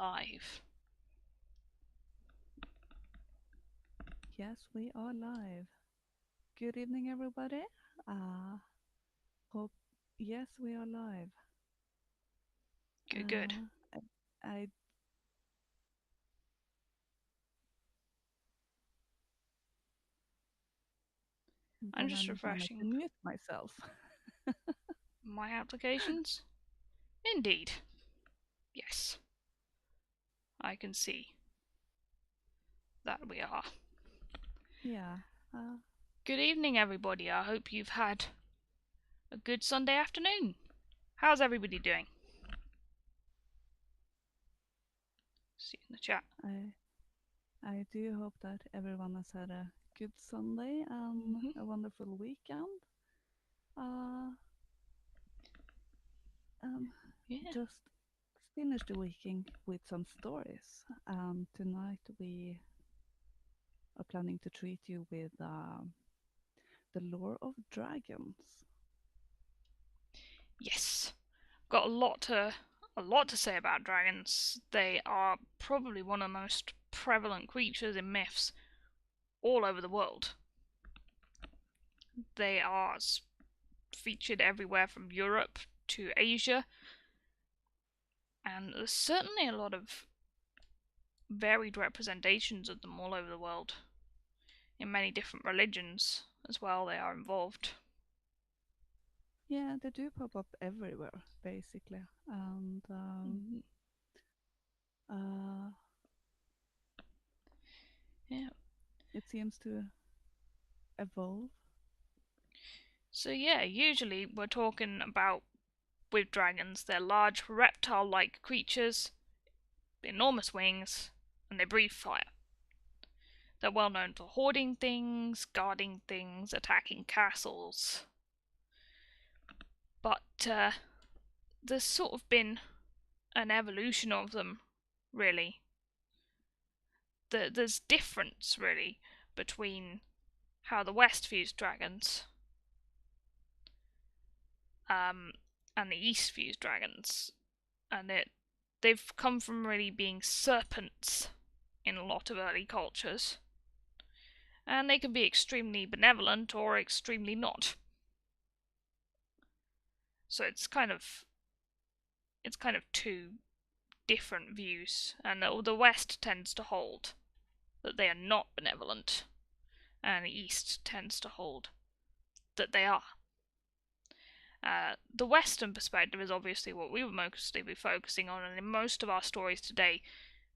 live. Yes, we are live. Good evening, everybody. Hope yes, we are live. Good, good. I I'm then just I managed to refreshing mute myself. my applications. Indeed. Yes. I can see that we are. Yeah. Good evening, everybody. I hope you've had a good Sunday afternoon. How's everybody doing? See in the chat. I do hope that everyone has had a good Sunday and a wonderful weekend. Uh, Yeah. just finished the weekend with some stories, and tonight we are planning to treat you with the lore of dragons. Yes. Got a lot to say about dragons. They are probably one of the most prevalent creatures in myths all over the world. They are featured everywhere from Europe to Asia, and there's certainly a lot of varied representations of them all over the world. In many different religions as well, they are involved. Yeah, they do pop up everywhere, basically. And uh, Yeah. it seems to evolve. So yeah, usually we're talking about with dragons, they're large reptile-like creatures, enormous wings, and they breathe fire. They're well known for hoarding things, guarding things, attacking castles. But there's sort of been an evolution of them, really. There's difference, really, between how the West views dragons and the East views dragons. And they've come from really being serpents in a lot of early cultures. And they can be extremely benevolent or extremely not. So it's kind of two different views, and the West tends to hold that they are not benevolent, and the East tends to hold that they are. The Western perspective is obviously what we will mostly be focusing on, and in most of our stories today,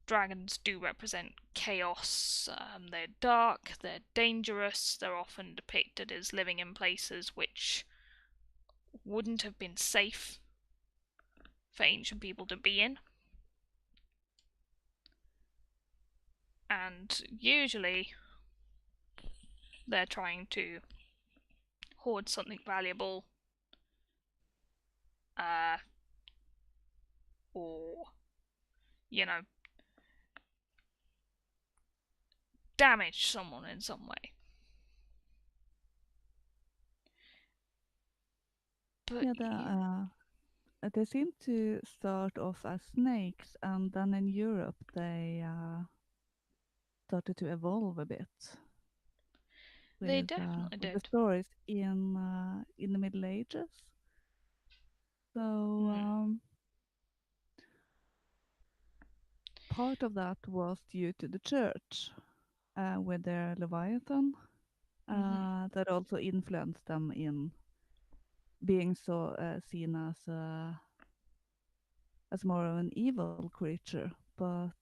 dragons do represent chaos. They're dark, they're dangerous, they're often depicted as living in places which wouldn't have been safe for ancient people to be in. And usually they're trying to hoard something valuable, uh, or, you know, damage someone in some way. But Yeah, they seem to start off as snakes, and then in Europe they started to evolve a bit they definitely with the did. stories in the Middle Ages. So Mm. part of that was due to the church with their Leviathan that also influenced them in being so seen as more of an evil creature, but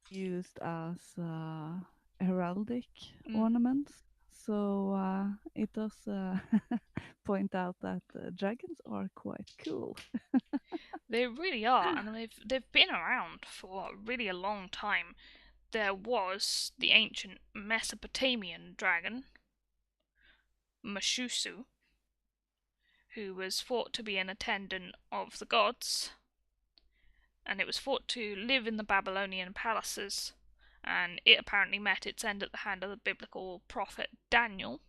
used as heraldic ornaments. So it does point out that dragons are quite cool. They really are, and they've been around for really a long time. There was the ancient Mesopotamian dragon, Mashusu, who was thought to be an attendant of the gods, and it was thought to live in the Babylonian palaces, and it apparently met its end at the hand of the biblical prophet Daniel.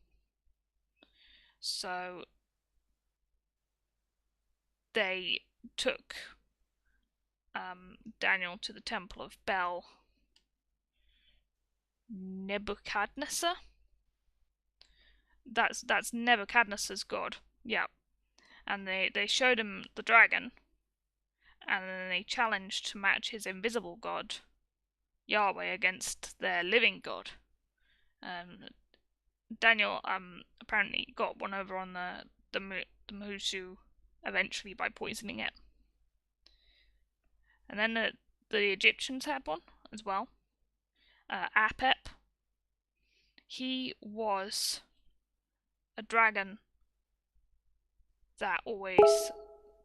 So they took Daniel to the temple of Bel Nebuchadnezzar. That's Nebuchadnezzar's god. Yeah, and they showed him the dragon, and then they challenged to match his invisible god Yahweh against their living god. Um, Daniel apparently got one over on the Musu eventually by poisoning it, and then the Egyptians had one as well. Apep. He was a dragon that always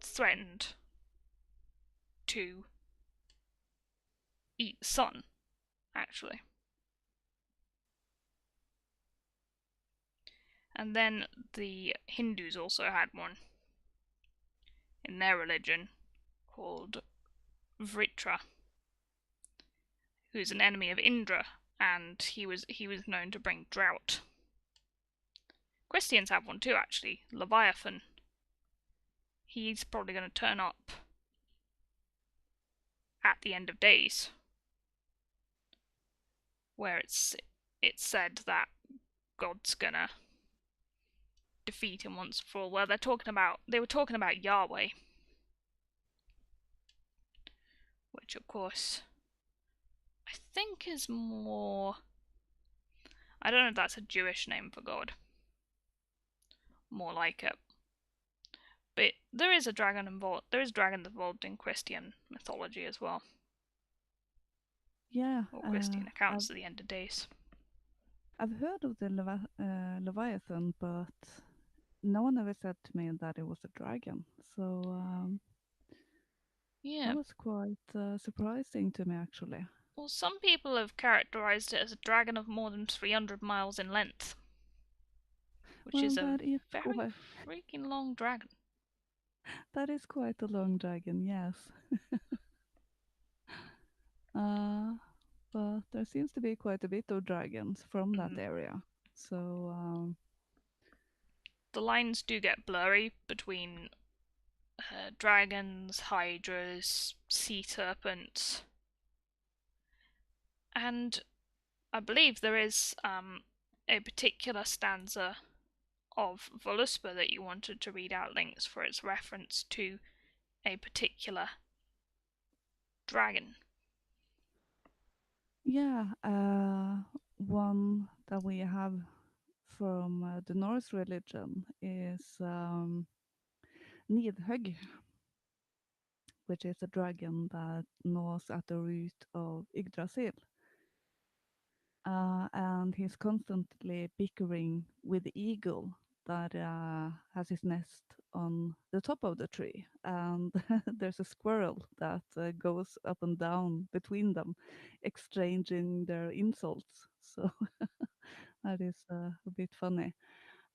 threatened to eat the sun, actually. And then the Hindus also had one in their religion called Vritra, who's an enemy of Indra, and he was known to bring drought. Christians have one too, actually, Leviathan. He's probably going to turn up at the end of days, where it's said that God's gonna defeat him once for all. Well, they were talking about Yahweh, which of course I think is more. I don't know if that's a Jewish name for God. More like it. But there is a dragon involved. There is dragons involved in Christian mythology as well, Yeah, or Christian I've accounts of the end of days. I've heard of the Leviathan, but no one ever said to me that it was a dragon. So that Yeah. was quite surprising to me, actually. Well, some people have characterized it as a dragon of more than 300 miles in length, which Well, is a very quite freaking long dragon. that is quite a long dragon, yes. Uh, but there seems to be quite a bit of dragons from that Mm. area. So The lines do get blurry between dragons, hydras, sea serpents, and I believe there is a particular stanza of Voluspa that you wanted to read out, Lynx, for its reference to a particular dragon. yeah, one that we have from the Norse religion is Nidhögg, which is a dragon that gnaws at the root of Yggdrasil. And he's constantly bickering with the eagle that has his nest on the top of the tree. And there's a squirrel that goes up and down between them, exchanging their insults. So that is a bit funny.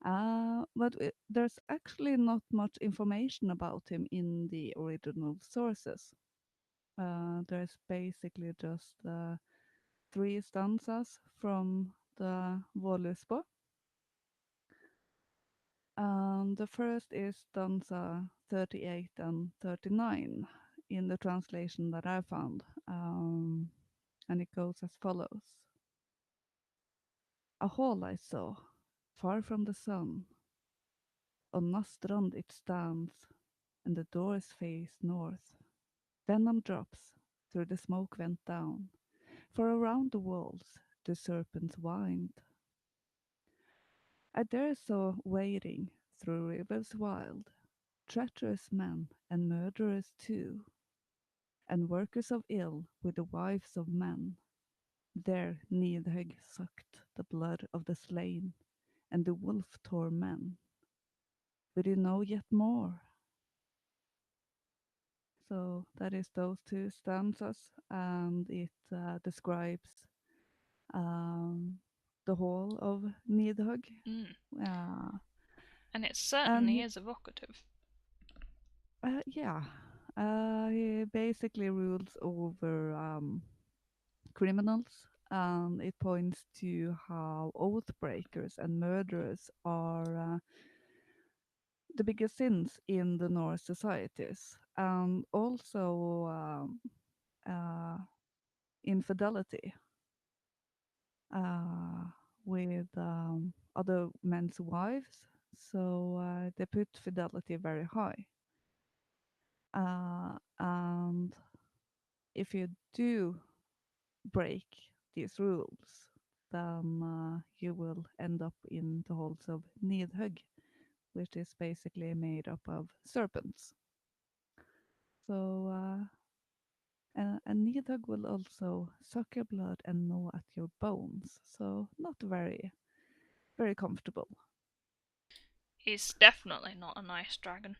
But there's actually not much information about him in the original sources. There's basically just three stanzas from the Vålesbo. The first is stanza 38 and 39 in the translation that I found. And it goes as follows. A hall I saw, far from the sun. On Nastrand it stands, and the doors face north. Venom drops through the smoke went down, for around the walls the serpents wind. I there saw wading through rivers wild, treacherous men and murderers too, and workers of ill with the wives of men. There Nidhögg sucked the blood of the slain, and the wolf tore men. But you know yet more. So that is those two stanzas, and it describes um, the whole of Nidhögg. Mm. Uh, And it and certainly is evocative. yeah, he basically rules over criminals, and it points to how oath breakers and murderers are the biggest sins in the Norse societies, and also uh, infidelity uh, with other men's wives. So they put fidelity very high. And if you do break these rules, then you will end up in the halls of Nidhugg, which is basically made up of serpents. So, and Nidhugg will also suck your blood and gnaw at your bones. So, not very, very comfortable. He's definitely not a nice dragon.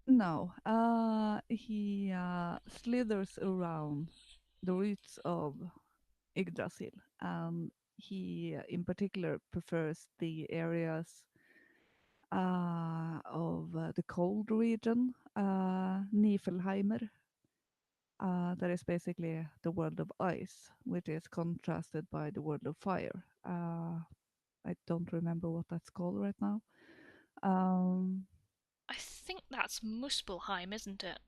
No, he slithers around the roots of Yggdrasil, and he in particular prefers the areas of the cold region, Niflheimer. That is basically the world of ice, which is contrasted by the world of fire. I don't remember what that's called right now. Um, I think that's Muspelheim, isn't it?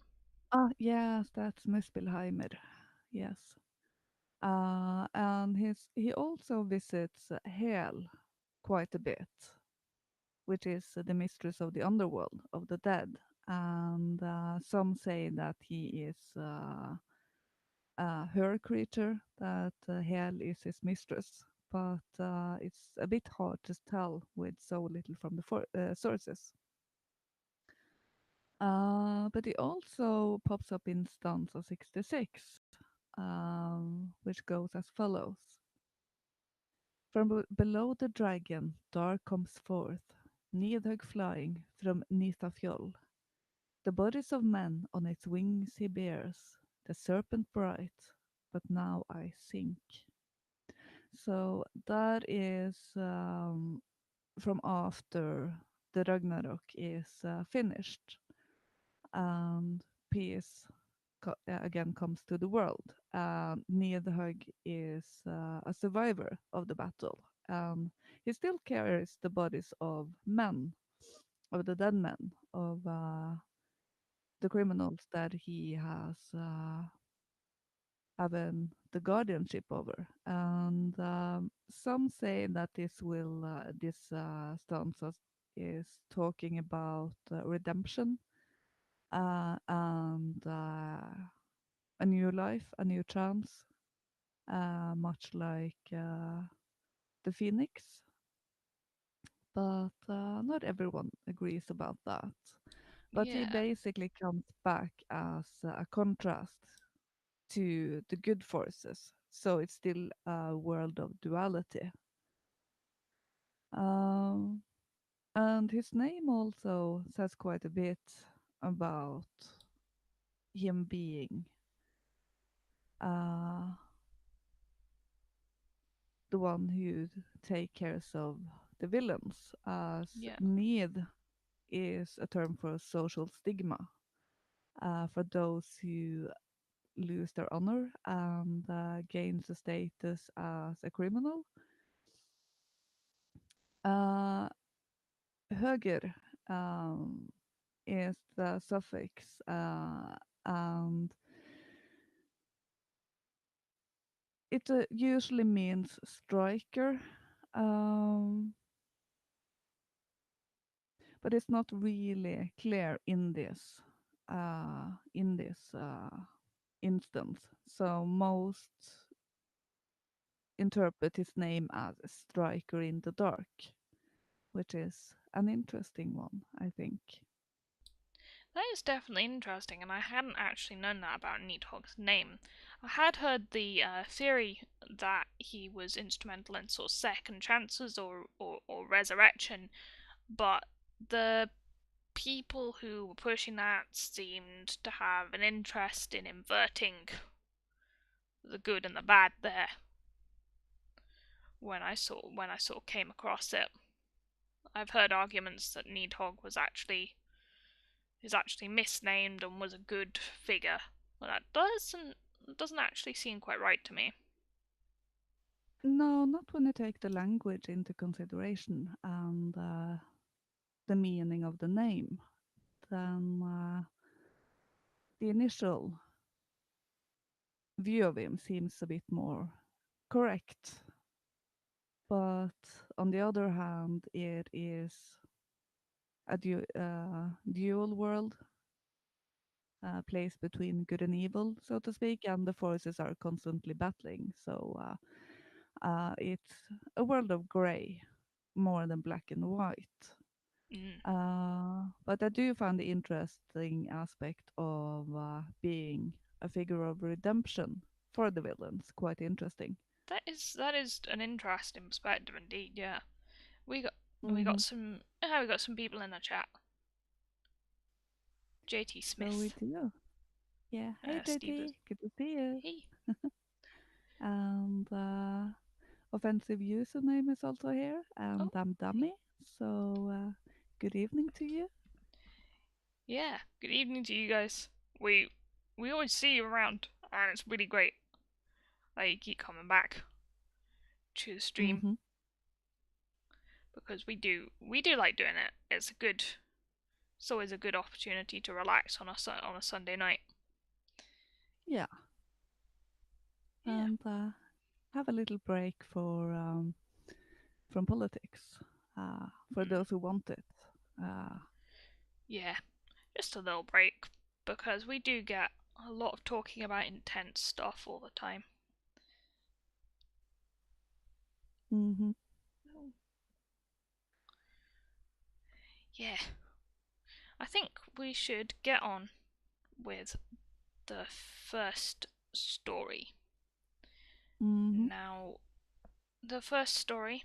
yes, that's Muspelheimer. Yes. And he also visits Hel quite a bit, which is the mistress of the underworld of the dead. And some say that he is her creature, that Hel is his mistress. But it's a bit hard to tell with so little from the sources. But he also pops up in stanza 66, which goes as follows. From below the dragon, dark comes forth, Nidhugg flying from Nithafjol. The bodies of men on its wings he bears, the serpent bright, but now I sink. So that is from after the Ragnarok is finished and peace again comes to the world. Nidhugg is a survivor of the battle. He still carries the bodies of men, of the dead men, of the criminals that he has having the guardianship over. And some say that this stanza is talking about redemption and a new life, a new chance, much like the Phoenix. But not everyone agrees about that. But he Yeah. basically comes back as a contrast to the good forces. So it's still a world of duality. Um, and his name also says quite a bit about him being uh, the one who take cares of the villains, as Yeah. need is a term for social stigma for those who lose their honor and gains a status as a criminal. Uh, höger is the suffix, and it usually means striker, um, but it's not really clear in this instance. So most interpret his name as striker in the dark, which is an interesting one, I think. That is definitely interesting, and I hadn't actually known that about Needhog's name. I had heard the theory that he was instrumental in sort of second chances or resurrection, but the people who were pushing that seemed to have an interest in inverting the good and the bad there when I came across it. I've heard arguments that Needhog is actually misnamed and was a good figure. But that doesn't actually seem quite right to me. No, not when you take the language into consideration and the meaning of the name, then the initial view of him seems a bit more correct. But on the other hand, it is a dual world, place between good and evil, so to speak, and the forces are constantly battling. So it's a world of gray more than black and white. Mm. But I do find the interesting aspect of being a figure of redemption for the villains quite interesting. That is an interesting perspective indeed. Yeah, we got we Hmm. got some we got some people in the chat. JT So we Smith, do. Yeah. Hey, Steve is JT. Good to see you. hey. And offensive username is also here, and Oh, I'm Dummy. So good evening to you. yeah. Good evening to you guys. We always see you around, and it's really great that you keep coming back to the stream Hmm. because we do like doing it. It's always a good opportunity to relax on a Sunday night. Yeah. Yeah. And have a little break from politics for Mm. those who want it. Uh, Yeah. Just a little break because we do get a lot of talking about intense stuff all the time. hmm. Yeah. I think we should get on with the first story. Hmm. Now, the first story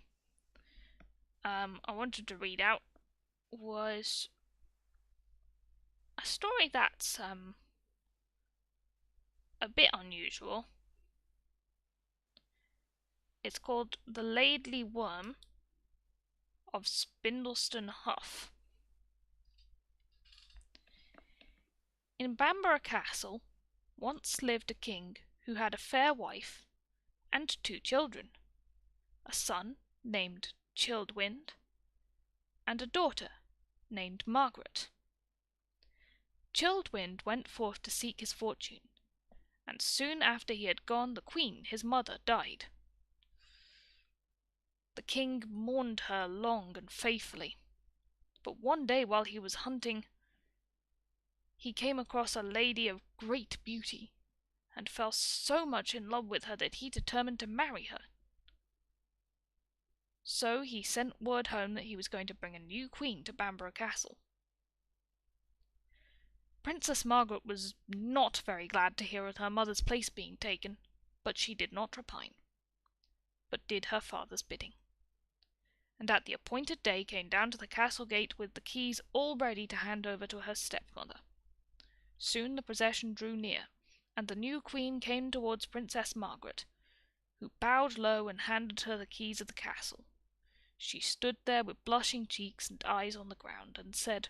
I wanted to read out was a story that's a bit unusual. It's called The Laidly Worm of Spindleston Huff. In Bamborough Castle once lived a king who had a fair wife and two children, a son named Childwind and a daughter named Margaret. Childwind went forth to seek his fortune, and soon after he had gone the queen, his mother, died. The king mourned her long and faithfully, but one day while he was hunting he came across a lady of great beauty, and fell so much in love with her that he determined to marry her. So he sent word home that he was going to bring a new queen to Bamborough Castle. Princess Margaret was not very glad to hear of her mother's place being taken, but she did not repine, but did her father's bidding, and at the appointed day came down to the castle gate with the keys all ready to hand over to her stepmother. Soon the procession drew near, and the new queen came towards Princess Margaret, who bowed low and handed her the keys of the castle. She stood there with blushing cheeks and eyes on the ground, and said,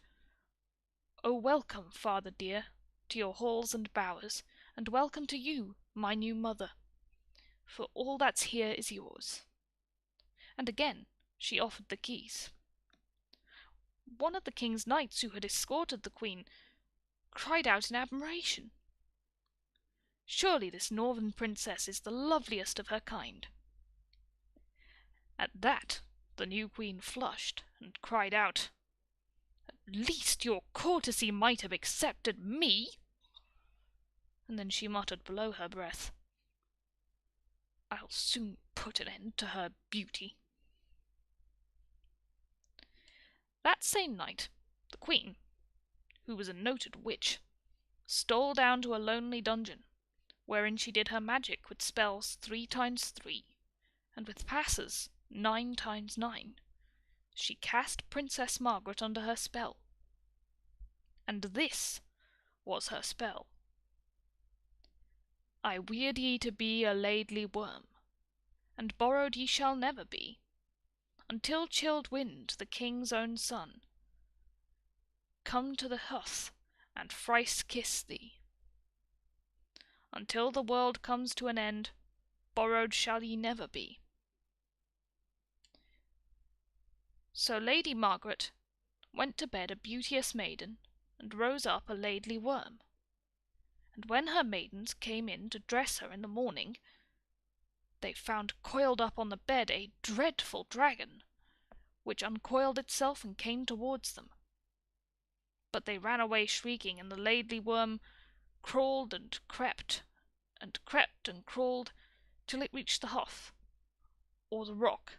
"O welcome, father dear, to your halls and bowers, and welcome to you, my new mother, for all that's here is yours." And again she offered the keys. One of the king's knights who had escorted the queen cried out in admiration, "Surely this northern princess is the loveliest of her kind." At that the new queen flushed, and cried out, "At least your courtesy might have accepted me." And then she muttered below her breath, "I'll soon put an end to her beauty." That same night the queen, who was a noted witch, stole down to a lonely dungeon, wherein she did her magic with spells 3 times 3, and with passes 9 times 9. She cast Princess Margaret under her spell. And this was her spell: "I weird ye to be a laidly worm, and borrowed ye shall never be, until Childwind, the king's own son, come to the hearth and thrice kiss thee. Until the world comes to an end, borrowed shall ye never be." So Lady Margaret went to bed a beauteous maiden, and rose up a laidly worm. And when her maidens came in to dress her in the morning, they found coiled up on the bed a dreadful dragon, which uncoiled itself and came towards them. But they ran away shrieking, and the laidly worm crawled and crept, and crept and crawled, till it reached the Hough, or the rock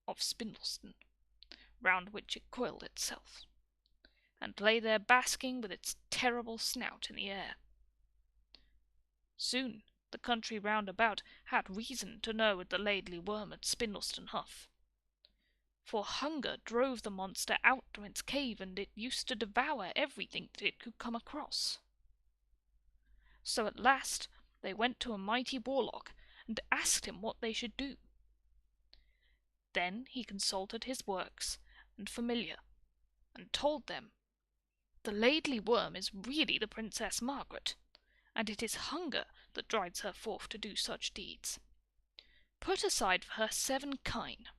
of Spindleston, round which it coiled itself, and lay there basking with its terrible snout in the air. Soon the country round about had reason to know the laidly worm at Spindleston Hough, for hunger drove the monster out from its cave, and it used to devour everything that it could come across. So at last they went to a mighty warlock and asked him what they should do. Then he consulted his works and familiar, and told them, "The laidly worm is really the Princess Margaret, and it is hunger that drives her forth to do such deeds. Put aside for her 7 kine,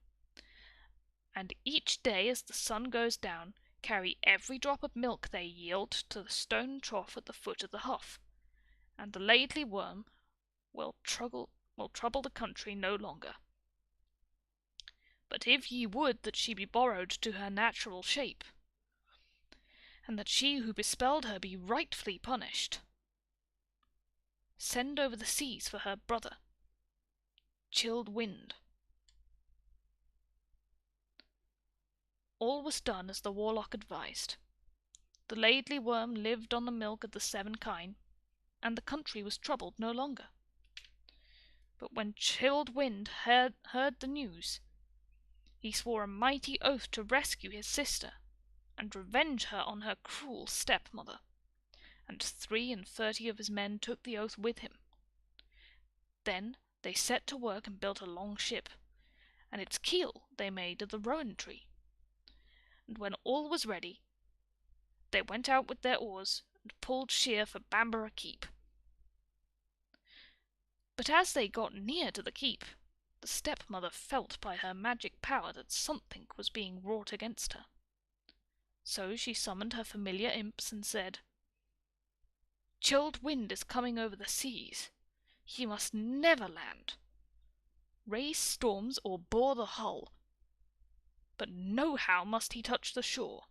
and each day as the sun goes down, carry every drop of milk they yield to the stone trough at the foot of the Hough, and the laidly worm will trouble the country no longer. But if ye would that she be borrowed to her natural shape, and that she who bespelled her be rightfully punished, send over the seas for her brother, Chilled Wind." All was done as the warlock advised. The laidly worm lived on the milk of the 7 kine, and the country was troubled no longer. But when Chilled Wind heard the news, he swore a mighty oath to rescue his sister, and revenge her on her cruel stepmother, and 33 of his men took the oath with him. Then they set to work and built a long ship, and its keel they made of the rowan tree. And when all was ready, they went out with their oars and pulled sheer for Bamborough Keep. But as they got near to the keep, the stepmother felt by her magic power that something was being wrought against her. So she summoned her familiar imps and said, "Chilled Wind is coming over the seas. He must never land. Raise storms or bore the hull, but nohow must he touch the shore."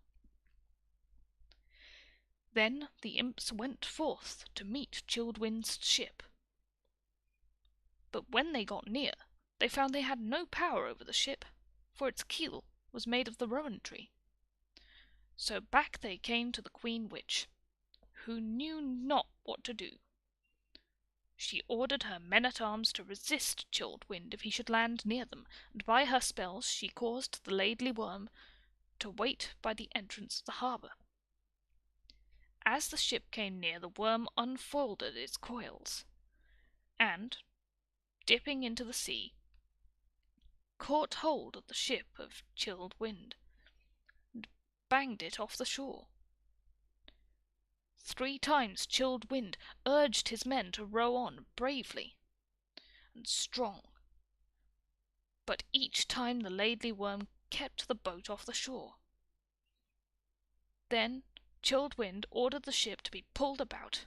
Then the imps went forth to meet Chilled Wind's ship. But when they got near, they found they had no power over the ship, for its keel was made of the rowan tree. So back they came to the Queen Witch, who knew not what to do. She ordered her men-at-arms to resist Chilled Wind if he should land near them, and by her spells she caused the laidly worm to wait by the entrance of the harbour. As the ship came near, the worm unfolded its coils, and, dipping into the sea, caught hold of the ship of Chilled Wind, and banged it off the shore. 3 times Chilled Wind urged his men to row on bravely and strong, but each time the laidly worm kept the boat off the shore. Then Chilled Wind ordered the ship to be pulled about,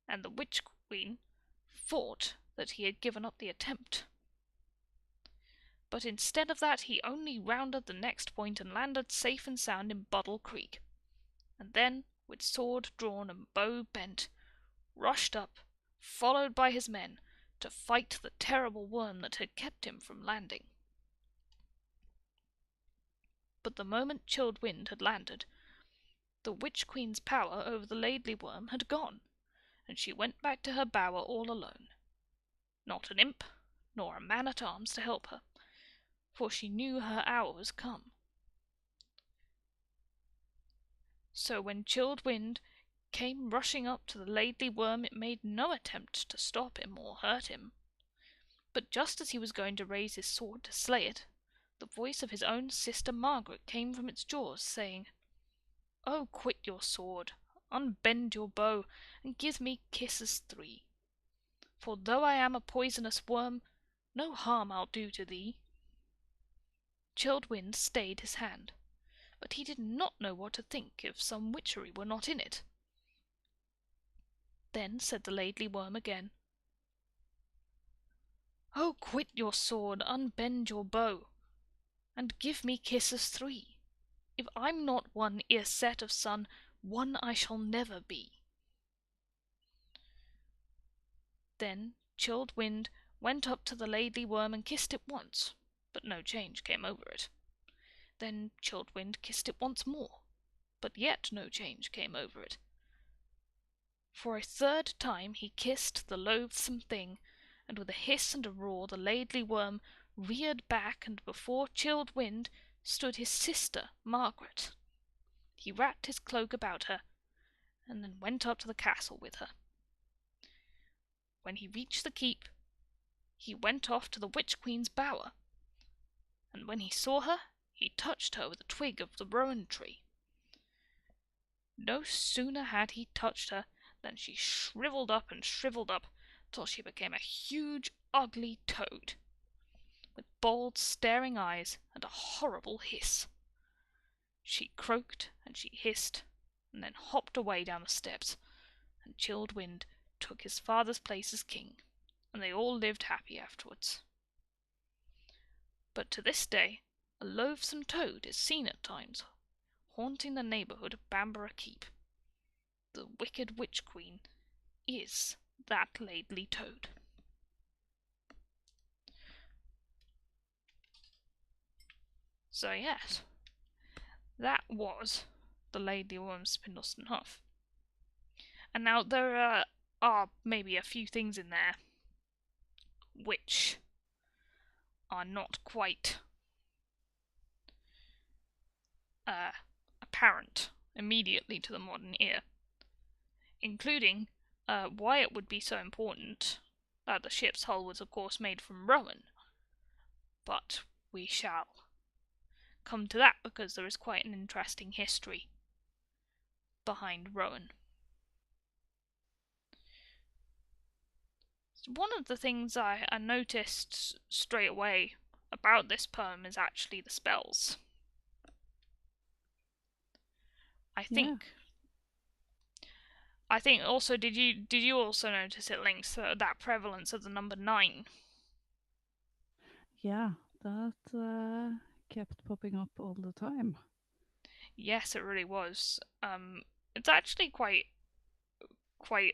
and the Witch Queen thought that he had given up the attempt. But instead of that he only rounded the next point and landed safe and sound in Buddle Creek, and then, with sword drawn and bow bent, rushed up, followed by his men, to fight the terrible worm that had kept him from landing. But the moment Chilled Wind had landed, the Witch Queen's power over the laidly worm had gone, and she went back to her bower all alone. Not an imp, nor a man-at-arms to help her, for she knew her hour was come. So when Chilled Wind came rushing up to the laidly worm, it made no attempt to stop him or hurt him. But just as he was going to raise his sword to slay it, the voice of his own sister Margaret came from its jaws, saying, "Oh, quit your sword, unbend your bow, and give me kisses 3. For though I am a poisonous worm, no harm I'll do to thee." Chilled Wind stayed his hand, but he did not know what to think if some witchery were not in it. Then said the Laidly Worm again, "Oh, quit your sword, unbend your bow, and give me kisses 3. If I'm not one ere set of sun, one I shall never be." Then Chilled Wind went up to the Laidly Worm and kissed it once, but no change came over it. Then Chilled Wind kissed it once more, but yet no change came over it. For a third time he kissed the loathsome thing, and with a hiss and a roar the Laidly Worm reared back, and before Chilled Wind stood his sister Margaret. He wrapped his cloak about her, and then went up to the castle with her. When he reached the keep, he went off to the Witch Queen's bower, and when he saw her, he touched her with a twig of the rowan tree. No sooner had he touched her than she shriveled up till she became a huge, ugly toad, with bold, staring eyes and a horrible hiss. She croaked and she hissed, and then hopped away down the steps, and Chilled Wind took his father's place as king, and they all lived happy afterwards. But to this day, a loathsome toad is seen at times, haunting the neighbourhood of Bamborough Keep. The wicked Witch Queen is that Laidly Toad. So yes, that was the Laidly Worm Spindleston Huff. And now there are maybe a few things in there which are not quite apparent immediately to the modern ear, including why it would be so important that the ship's hull was, of course, made from rowan. But we shall come to that because there is quite an interesting history behind rowan. One of the things I noticed straight away about this poem is actually the spells. I Yeah. think also did you also notice it links that prevalence of the number 9? Yeah, that kept popping up all the time. Yes, it really was. It's actually quite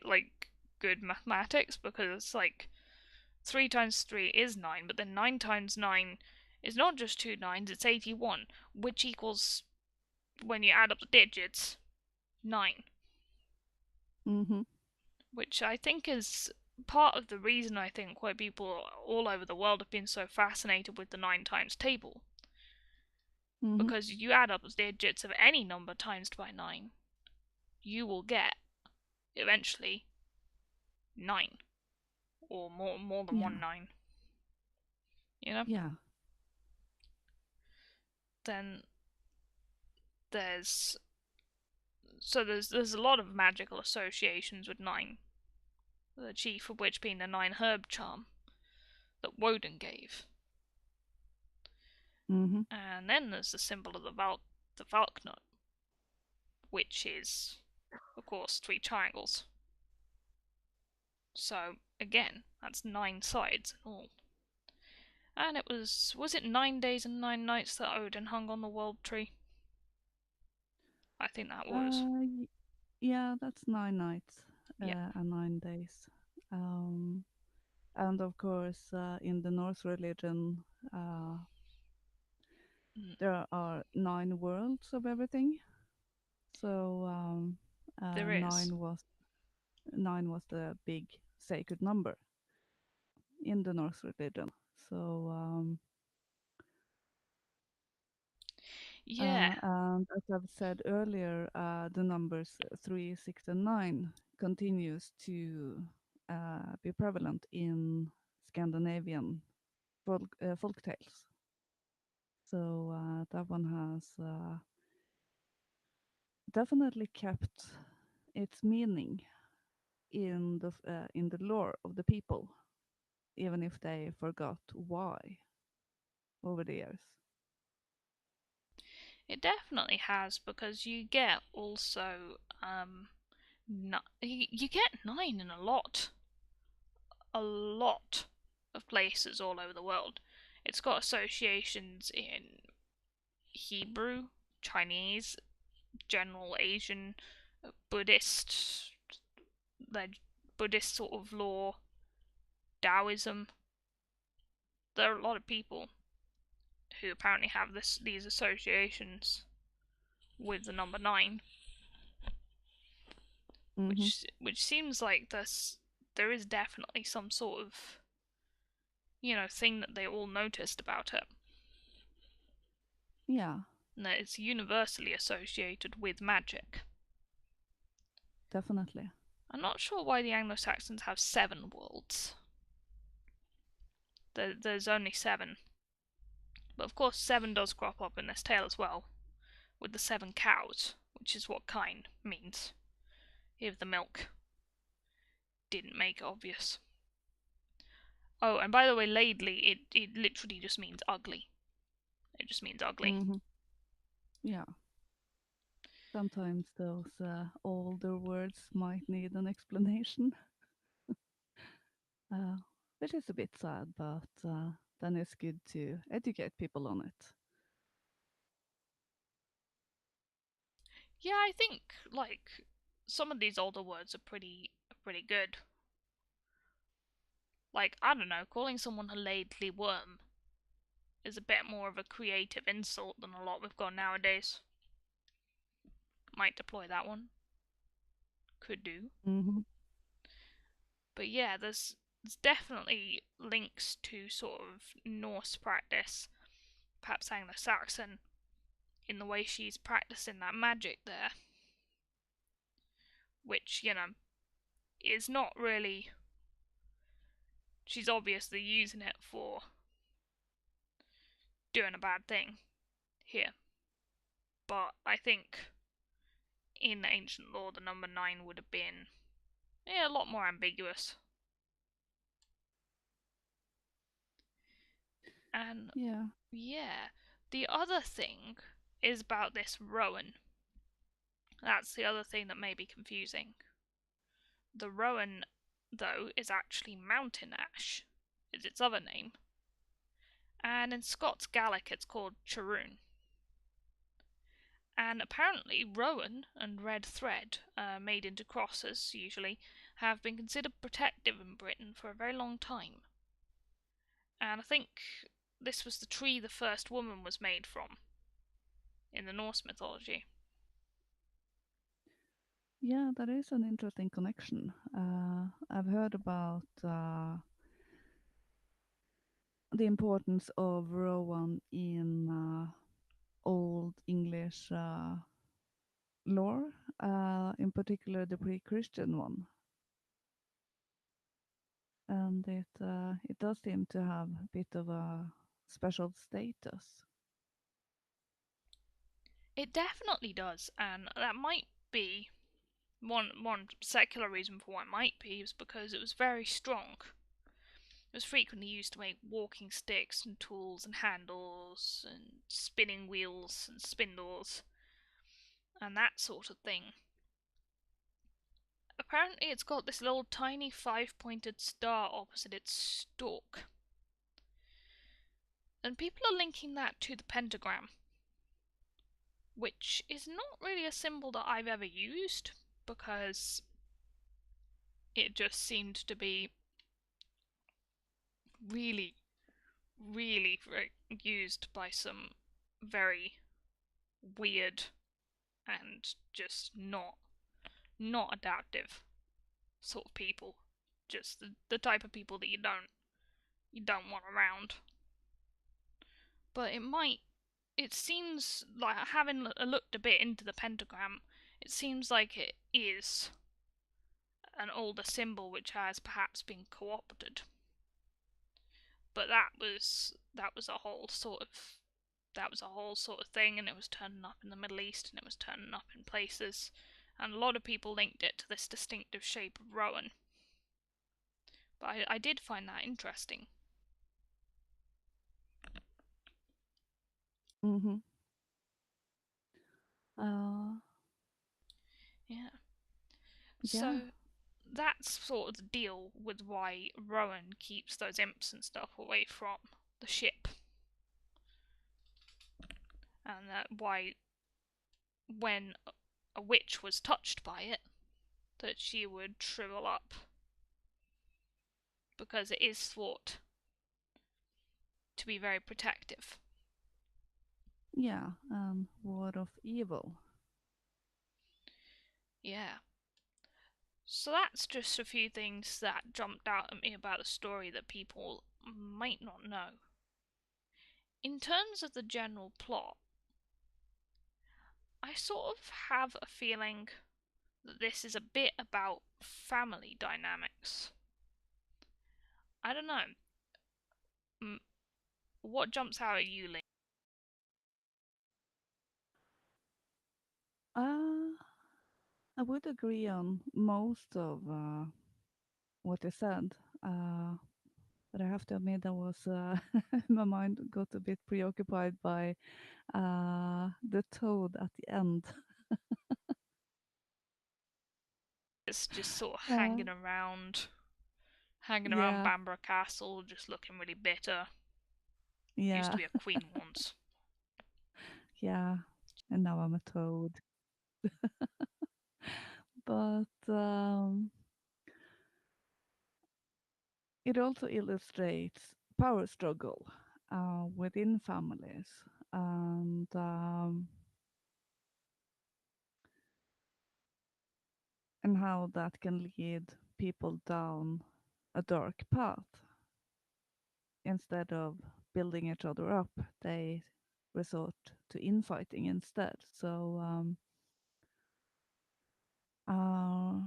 like good mathematics because it's like 3 times 3 is 9, but then 9 times 9 is not just two nines, it's 81, which equals, when you add up the digits, 9. Mm-hmm. Which I think is part of the reason I think why people all over the world have been so fascinated with the 9 times table. Mm-hmm. Because you add up the digits of any number times by 9, you will get, eventually, 9. Or more than Yeah. one 9. You know? Yeah. Then there's there's a lot of magical associations with 9. The chief of which being the 9 herb charm that Woden gave. Mm-hmm. And then there's the symbol of the Valknut, which is, of course, 3 triangles. So, again, that's 9 sides in all. And it was it 9 days and 9 nights that Odin hung on the world tree? I think that was. Y- yeah, that's 9 nights Yeah. and 9 days. Um, and of course, in the Norse religion, uh, Mm, there are 9 worlds of everything. So there is. 9 was the big sacred number in the Norse religion. So Yeah, and as I've said earlier, the numbers 3, 6, and 9 continues to be prevalent in Scandinavian folk tales. So that one has definitely kept its meaning in the lore of the people, even if they forgot why over the years. It definitely has, because you get also you get nine in a lot of places all over the world. It's got associations in Hebrew, Chinese, general Asian, Buddhist, the Buddhist sort of law, Taoism. There are a lot of people who apparently have these associations with the number nine, Hmm. which seems like there is definitely some sort of thing that they all noticed about it, Yeah, and that it's universally associated with magic. definitely. I'm not sure why the Anglo-Saxons have 7 worlds. There's only 7, but of course 7 does crop up in this tale as well, with the 7 cows, which is what kine means, if the milk didn't make it obvious. Oh, and by the way, Laidley, it literally just means ugly. It just means ugly. Hmm. Yeah. Sometimes those older words might need an explanation, uh, which is a bit sad, but then it's good to educate people on it. Yeah, I think like some of these older words are pretty good. Like, I don't know, calling someone a Laidley worm is a bit more of a creative insult than a lot we've got nowadays. Might deploy that one. Could do. Hmm. But yeah, there's definitely links to sort of Norse practice, perhaps Anglo-Saxon, in the way she's practicing that magic there, which, is not really. She's obviously using it for doing a bad thing here. But I think in ancient law, the number 9 would have been a lot more ambiguous. And Yeah. yeah, the other thing is about this Rowan. That's the other thing that may be confusing. The Rowan, though, is actually mountain ash, is its other name. And in Scots Gaelic, it's called charoon. And apparently, rowan and red thread, made into crosses usually, have been considered protective in Britain for a very long time. And I think this was the tree the first woman was made from in the Norse mythology. Yeah, that is an interesting connection. I've heard about the importance of Rowan in Old English lore, in particular the pre-Christian one, and it does seem to have a bit of a special status. It definitely does, and that might be one secular reason for why it might be is because it was very strong. It was frequently used to make walking sticks and tools and handles and spinning wheels and spindles and that sort of thing. Apparently, it's got this little tiny 5 pointed star opposite its stalk, and people are linking that to the pentagram, which is not really a symbol that I've ever used because it just seemed to be really, really used by some very weird and just not adaptive sort of people. Just the type of people that you don't want around. But it seems like, having looked a bit into the pentagram, it seems like it is an older symbol which has perhaps been co-opted. But that was a whole sort of thing, and it was turning up in the Middle East, and it was turning up in places, and a lot of people linked it to this distinctive shape of Rowan. But I did find that interesting. Hmm. Uh, Yeah. yeah, So that's sort of the deal with why Rowan keeps those imps and stuff away from the ship, and that why when a witch was touched by it, that she would shrivel up because it is thought to be very protective. yeah, and ward of evil. Yeah. So that's just a few things that jumped out at me about the story that people might not know. In terms of the general plot, I sort of have a feeling that this is a bit about family dynamics. I don't know. What jumps out at you, Lee? Uh, I would agree on most of what you said. Uh, but I have to admit, I was my mind got a bit preoccupied by the toad at the end. It's just sort of Uh, hanging around yeah, Bamborough Castle, just looking really bitter. Used yeah, to be a queen once. yeah. And now I'm a toad. But it also illustrates power struggle within families and how that can lead people down a dark path. Instead of building each other up, they resort to infighting instead. So, uh,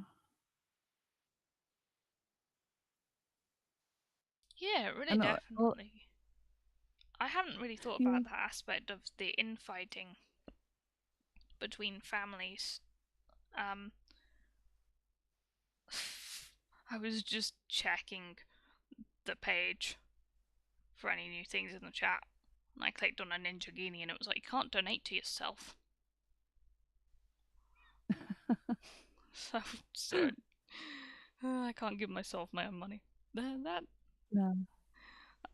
Yeah, really, and oh, definitely. I haven't really thought yeah, about that aspect of the infighting between families. Um, I was just checking the page for any new things in the chat, and I clicked on a Ninja Genie, and it was like, you can't donate to yourself. So I can't give myself my own money. That no,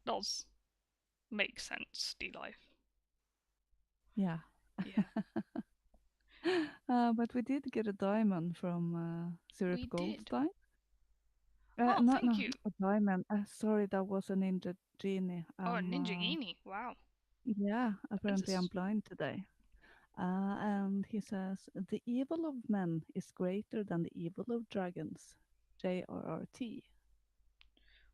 does make sense, D Life. yeah. Yeah, But we did get a diamond from Syrup we did. Goldstein. Oh, Not thank no, you. a diamond. Sorry, that was a ninja genie. Oh, a Ninja Genie. Wow. Yeah, apparently I'm This. blind today. And he says, the evil of men is greater than the evil of dragons. JRRT.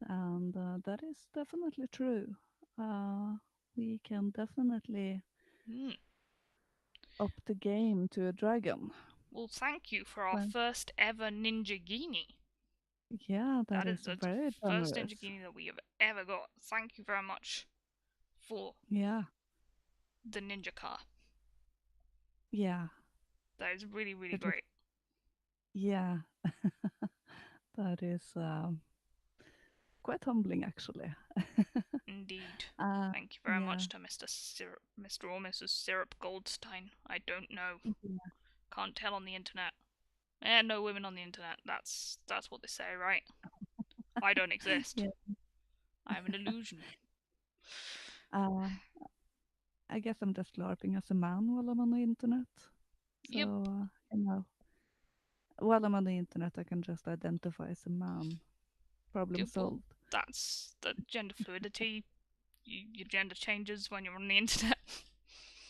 And that is definitely true. Uh, we can definitely Mm. up the game to a dragon. Well, thank you for our Well, first ever Ninja Genie. yeah, that That is is the very first Ninja generous. Genie that we have ever got. Thank you very much for Yeah, the Ninja car. yeah. That is really, really It was, great. yeah, that is quite humbling actually. Indeed. uh, Thank you very yeah, much to Mr. or Mrs. Syrup Goldstein. I don't know. yeah, Can't tell on the internet. No women on the internet. That's what they say, right? I don't exist. yeah. I'm an illusion. Uh, I guess I'm just LARPing as a man while I'm on the internet. Yep. So, while I'm on the internet, I can just identify as a man. Problem Yep. Well, solved. that's the gender fluidity. Your gender changes when you're on the internet.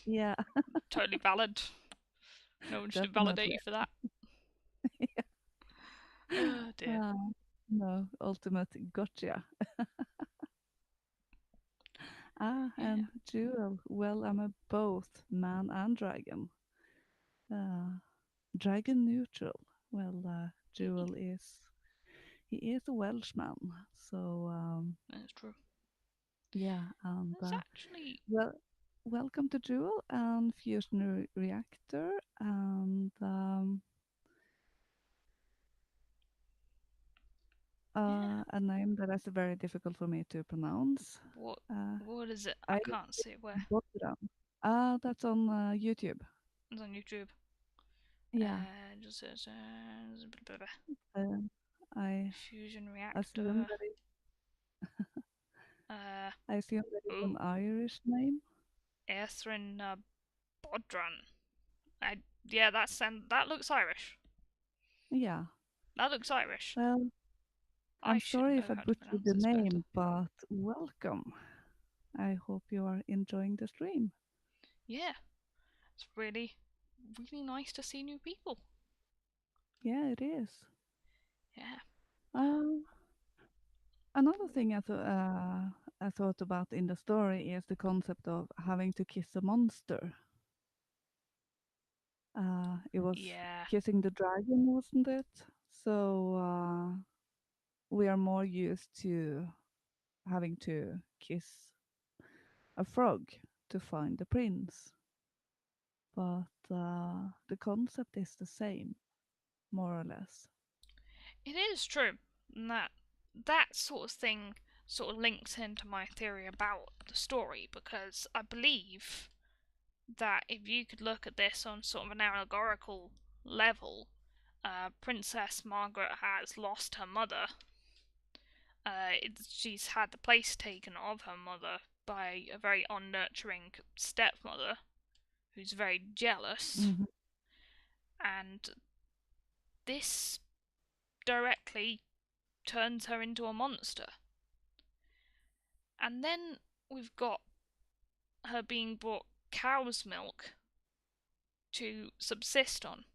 Yeah, Totally valid. No one should invalidate definitely. you for that. Oh dear. Uh, no, ultimate gotcha. Yeah. And Jewel. Well, I'm a both man and dragon. Uh, Dragon neutral. Well, Jewel is he is a Welshman, so That's true. yeah. And That's actually, well, welcome to Jewel and Fusion Reactor and yeah. a name that is very difficult for me to pronounce. What Uh, what is it? I I can't see it. Where? Botram. That's on YouTube. It's on YouTube. Yeah. Just Uh, I fusion assume reactor. that Uh, I assume that it's an oh, Irish name. Aethrin Bodran. I yeah, that looks Irish. Yeah. That looks Irish. Well, I I'm should sorry know if I how to butchered pronounce the this better. name, but welcome. I hope you are enjoying the stream. Yeah, it's really, really nice to see new people. Yeah, it is. Yeah. Um, Another thing I thought about in the story is the concept of having to kiss a monster. It was Yeah. kissing the dragon, wasn't it? So we are more used to having to kiss a frog to find the prince. But the concept is the same, more or less. It is true. And that sort of thing sort of links into my theory about the story because I believe that if you could look at this on sort of an allegorical level, Princess Margaret has lost her mother. She's had the place taken of her mother by a very unnurturing stepmother who's very jealous, Hmm. and this directly turns her into a monster. And then we've got her being brought cow's milk to subsist on.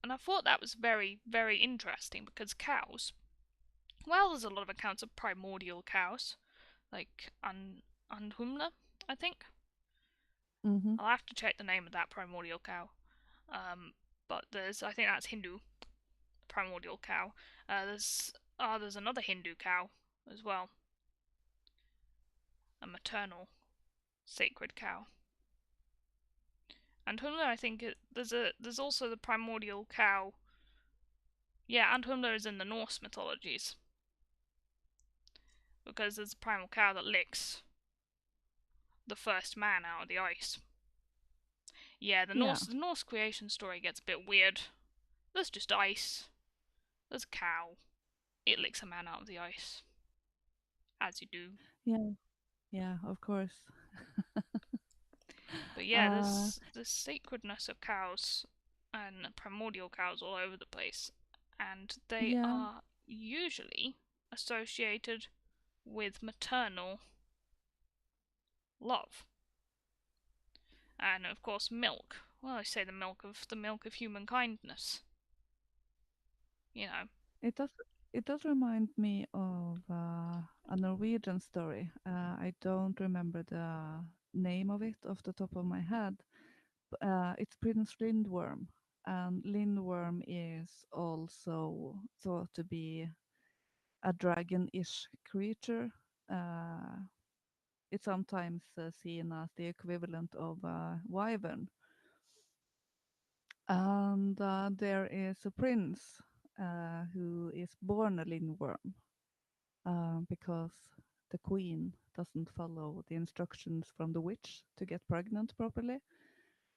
And I thought that was very, very interesting because cows, well, there's a lot of accounts of primordial cows, like Anhumla, I think. Hmm. I'll have to check the name of that primordial cow. Um, but I think that's Hindu primordial cow. There's another Hindu cow as well, a maternal sacred cow. And Humla, I think there's also the primordial cow. Yeah, and Humla is in the Norse mythologies because there's a primal cow that licks the first man out of the ice. Yeah, Yeah, The Norse creation story gets a bit weird. There's just ice. There's a cow. It licks a man out of the ice, as you do. yeah, yeah, of course. But yeah, uh, there's the sacredness of cows and primordial cows all over the place, and they yeah, are usually associated with maternal love, and of course milk. Well, I say the milk of human kindness. You know. it does. It does remind me of a Norwegian story. I don't remember the name of it off the top of my head. It's Prince Lindworm, and Lindworm is also thought to be a dragon-ish creature. Uh, it's sometimes seen as the equivalent of a wyvern. And there is a prince who is born a lindworm because the queen doesn't follow the instructions from the witch to get pregnant properly.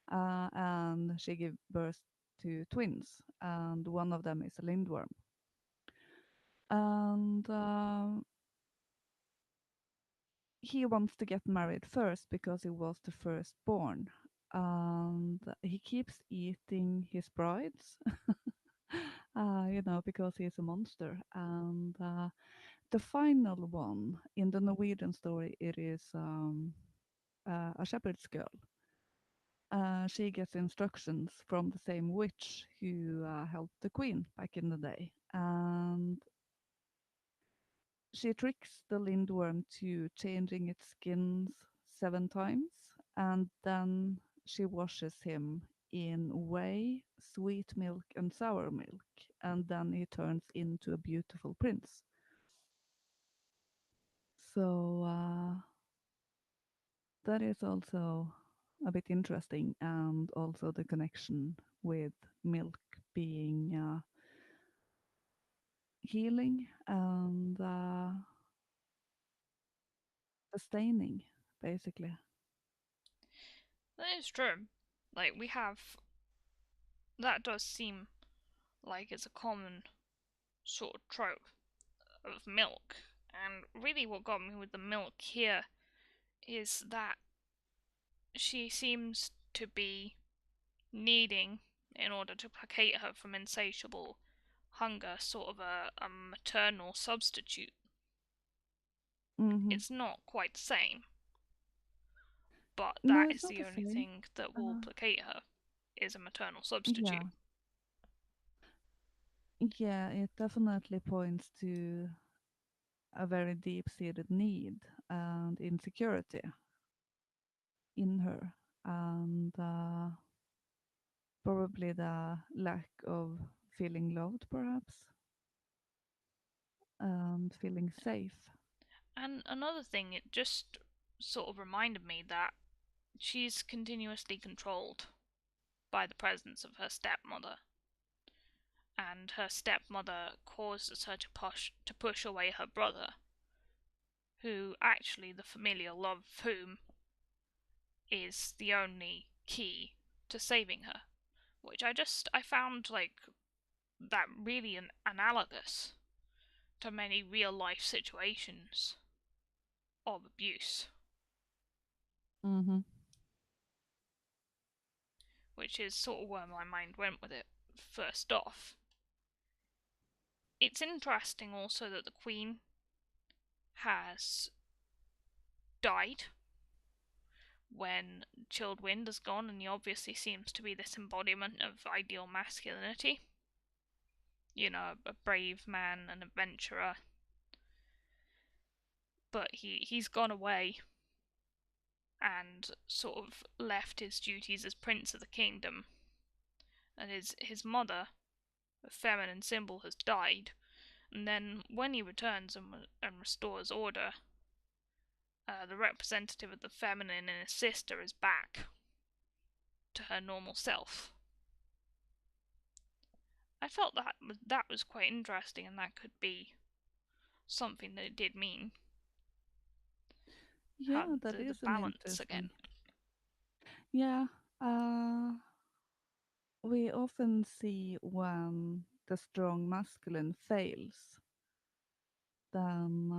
And she gives birth to twins, and one of them is a lindworm. And he wants to get married first because he was the firstborn. And he keeps eating his brides, because he's a monster. And the final one in the Norwegian story, it is a shepherd's girl. She gets instructions from the same witch who helped the queen back in the day. And she tricks the lindworm to changing its skins 7 times, and then she washes him in whey, sweet milk, and sour milk, and then he turns into a beautiful prince. So that is also a bit interesting, and also the connection with milk being healing and sustaining, basically. That is true. like we have that does seem like it's a common sort of trope of milk. And really, what got me with the milk here is that she seems to be needing, in order to placate her from insatiable hunger, sort of a maternal substitute. Mm-hmm. It's not quite the same, but No, that it's is not the the only same. thing that will Uh, placate her, is a maternal yeah, substitute. yeah, it definitely points to a very deep-seated need and insecurity in her, and probably the lack of feeling loved, perhaps, and feeling safe. And another thing, it just sort of reminded me that she's continuously controlled by the presence of her stepmother, and her stepmother causes her to push away her brother, who actually the familial love of whom is the only key to saving her, which I found like that really analogous to many real life situations of abuse, Mm-hmm. which is sort of where my mind went with it first off. It's interesting also that the Queen has died when Chilled Wind is gone, and he obviously seems to be this embodiment of ideal masculinity. You know, a brave man, an adventurer, but he's gone away and sort of left his duties as prince of the kingdom, and his mother, a feminine symbol, has died. And then when he returns and restores order, the representative of the feminine in his sister is back to her normal self. I felt that was quite interesting, and that could be something that it did mean. How Yeah, that the is an balance again. interesting. Yeah, uh, we often see when the strong masculine fails, then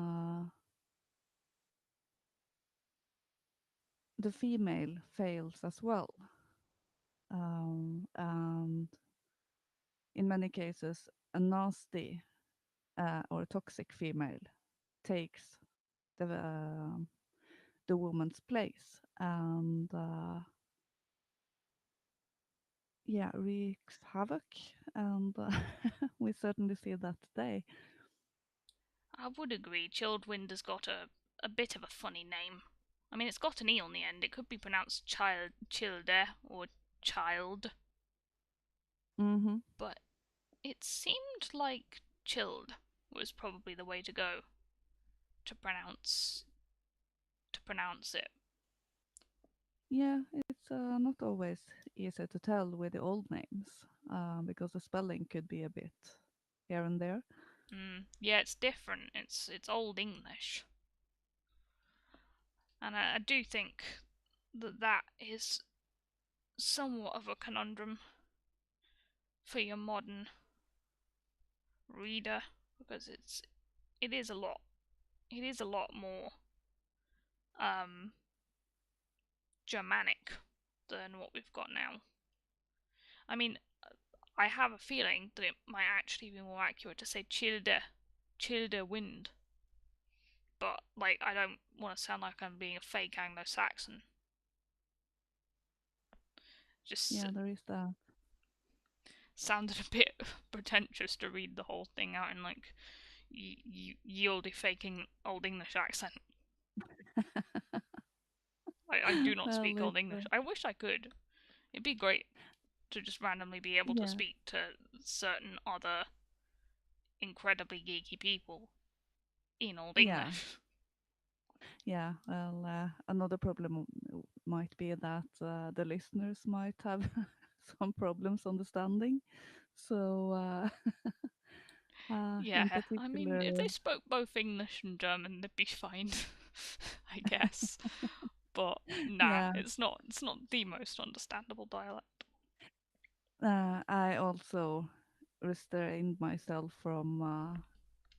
the female fails as well. And in many cases, a nasty or toxic female takes the woman's place, and yeah, wreaks havoc. And we certainly see that today. I would agree. Chilled Wind has got a bit of a funny name. I mean, it's got an e on the end. It could be pronounced childe or child, Mm-hmm. but it seemed like chilled was probably the way to go to pronounce it. Yeah, it's not always easy to tell with the old names because the spelling could be a bit here and there. Yeah, it's different. It's Old English, and I do think that is somewhat of a conundrum for your modern reader, because it is a lot more um Germanic than what we've got now. I mean, I have a feeling that it might actually be more accurate to say childe wind, but like I don't want to sound like I'm being a fake Anglo-Saxon. Just Yeah, there is that. sounded a bit pretentious to read the whole thing out in like yieldy faking Old English accent. I do not Well, speak with Old English. I wish I could. It'd be great to just randomly be able to yeah, speak to certain other incredibly geeky people in Old yeah, English. yeah. Well, another problem might be that the listeners might have some problems understanding. So, in Yeah, I mean, if particular, they spoke both English and German, they'd be fine, I guess. but nah, Yeah. it's not. It's not the most understandable dialect. I also restrained myself from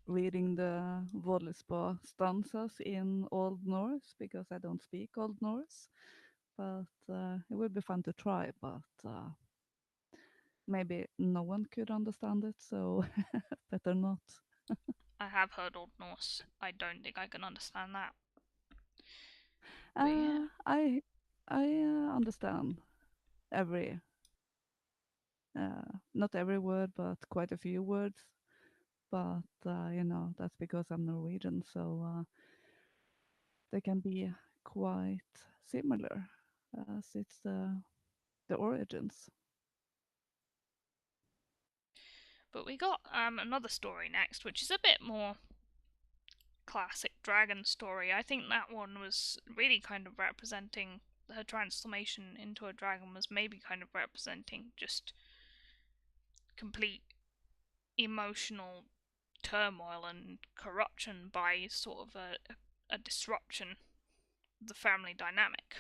reading the Voluspa stanzas in Old Norse because I don't speak Old Norse. But it would be fun to try. But maybe no one could understand it, so better not. I have heard Old Norse. I don't think I can understand that. But yeah, I understand every not every word, but quite a few words. But that's because I'm Norwegian, so they can be quite similar as it's the origins. but we got another story next, which is a bit more classic dragon story. I think that one was really kind of representing her transformation into a dragon, was maybe kind of representing just complete emotional turmoil and corruption by sort of a disruption of the family dynamic,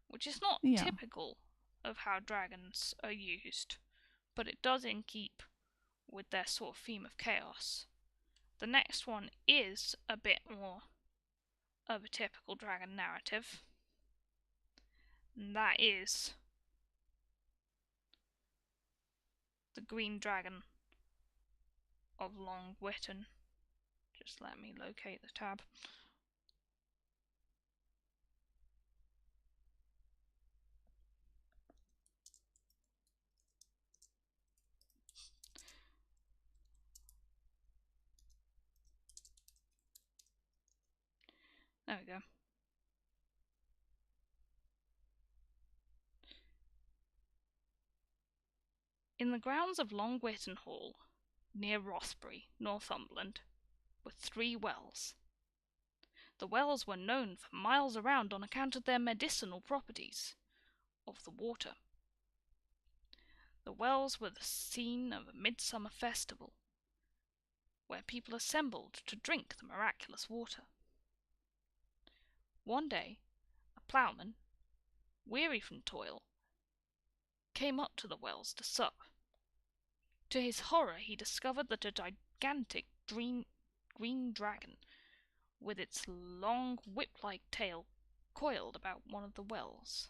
which is not Yeah, typical of how dragons are used, but it does in keep with their sort of theme of chaos. The next one is a bit more of a typical dragon narrative, and that is the Green Dragon of Long Witten. Just let me locate the tab. There we go. In the grounds of Long Witten Hall, near Rothbury, Northumberland, were 3 wells. The wells were known for miles around on account of their medicinal properties of the water. The wells were the scene of a midsummer festival, where people assembled to drink the miraculous water. One day, a ploughman, weary from toil, came up to the wells to sup. To his horror, he discovered that a gigantic green dragon, with its long whip-like tail, coiled about one of the wells.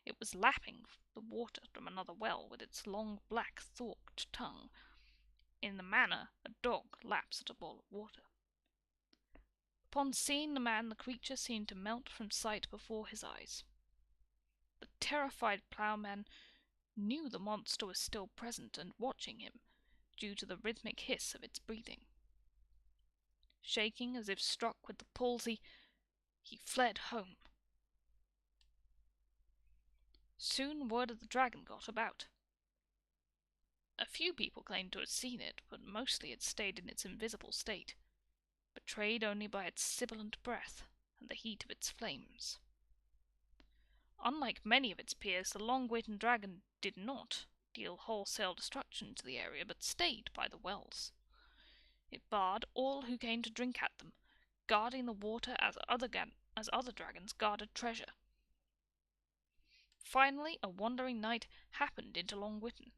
It was lapping the water from another well with its long black forked tongue, in the manner a dog laps at a bowl of water. Upon seeing the man, the creature seemed to melt from sight before his eyes. The terrified ploughman knew the monster was still present and watching him, due to the rhythmic hiss of its breathing. Shaking as if struck with the palsy, he fled home. Soon word of the dragon got about. A few people claimed to have seen it, but mostly it stayed in its invisible state, betrayed only by its sibilant breath and the heat of its flames. Unlike many of its peers, the long-witted dragon did not deal wholesale destruction to the area, but stayed by the wells. It barred all who came to drink at them, guarding the water as other dragons guarded treasure. Finally, a wandering knight happened into Long Witten.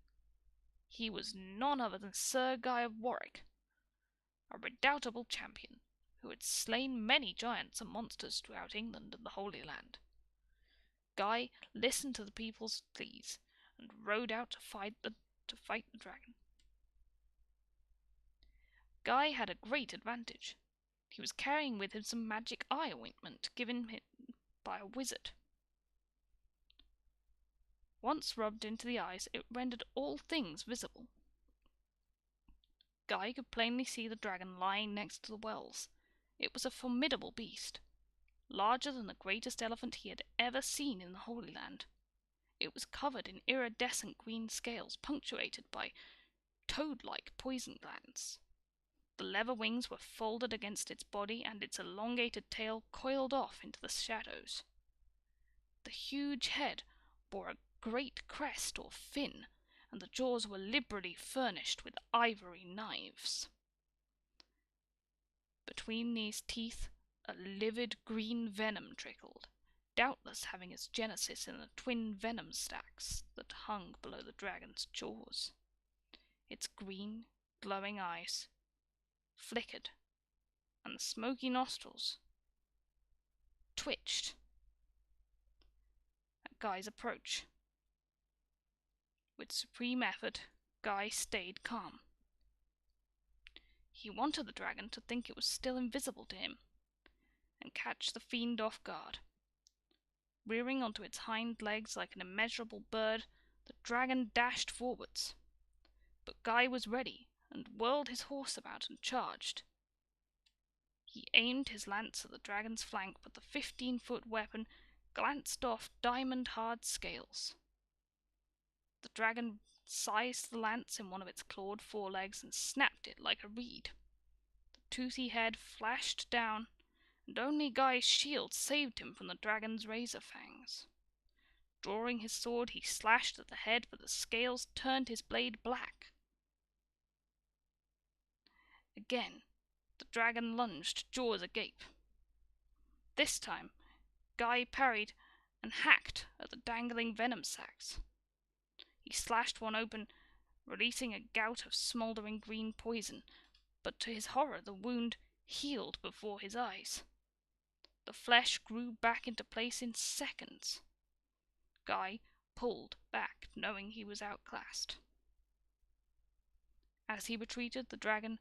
He was none other than Sir Guy of Warwick, a redoubtable champion who had slain many giants and monsters throughout England and the Holy Land. Guy listened to the people's pleas and rode out to fight the dragon. Guy had a great advantage. He was carrying with him some magic eye ointment given him by a wizard. Once rubbed into the eyes, it rendered all things visible. Guy could plainly see the dragon lying next to the wells. It was a formidable beast, larger than the greatest elephant he had ever seen in the Holy Land. It was covered in iridescent green scales, punctuated by toad-like poison glands. The leather wings were folded against its body, and its elongated tail coiled off into the shadows. The huge head bore a great crest or fin, and the jaws were liberally furnished with ivory knives. Between these teeth, a livid green venom trickled, doubtless having its genesis in the twin venom stacks that hung below the dragon's jaws. Its green, glowing eyes flickered, and the smoky nostrils twitched at Guy's approach. With supreme effort, Guy stayed calm. He wanted the dragon to think it was still invisible to him, and catch the fiend off guard. Rearing onto its hind legs like an immeasurable bird, the dragon dashed forwards. But Guy was ready, and whirled his horse about and charged. He aimed his lance at the dragon's flank, but the 15-foot weapon glanced off diamond-hard scales. The dragon seized the lance in one of its clawed forelegs and snapped it like a reed. The toothy head flashed down, and only Guy's shield saved him from the dragon's razor fangs. Drawing his sword, he slashed at the head, but the scales turned his blade black. Again, the dragon lunged, jaws agape. This time, Guy parried and hacked at the dangling venom sacs. He slashed one open, releasing a gout of smouldering green poison, but to his horror the wound healed before his eyes. The flesh grew back into place in seconds. Guy pulled back, knowing he was outclassed. As he retreated, the dragon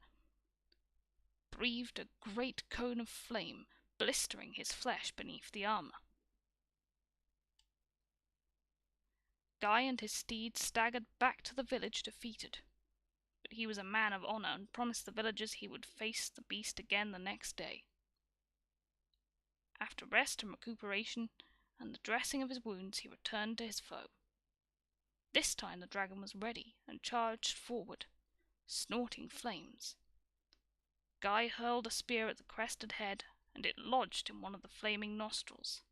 breathed a great cone of flame, blistering his flesh beneath the armor. Guy and his steed staggered back to the village defeated, but he was a man of honor and promised the villagers he would face the beast again the next day. After rest and recuperation and the dressing of his wounds, he returned to his foe. This time the dragon was ready and charged forward, snorting flames. Guy hurled a spear at the crested head, and it lodged in one of the flaming nostrils.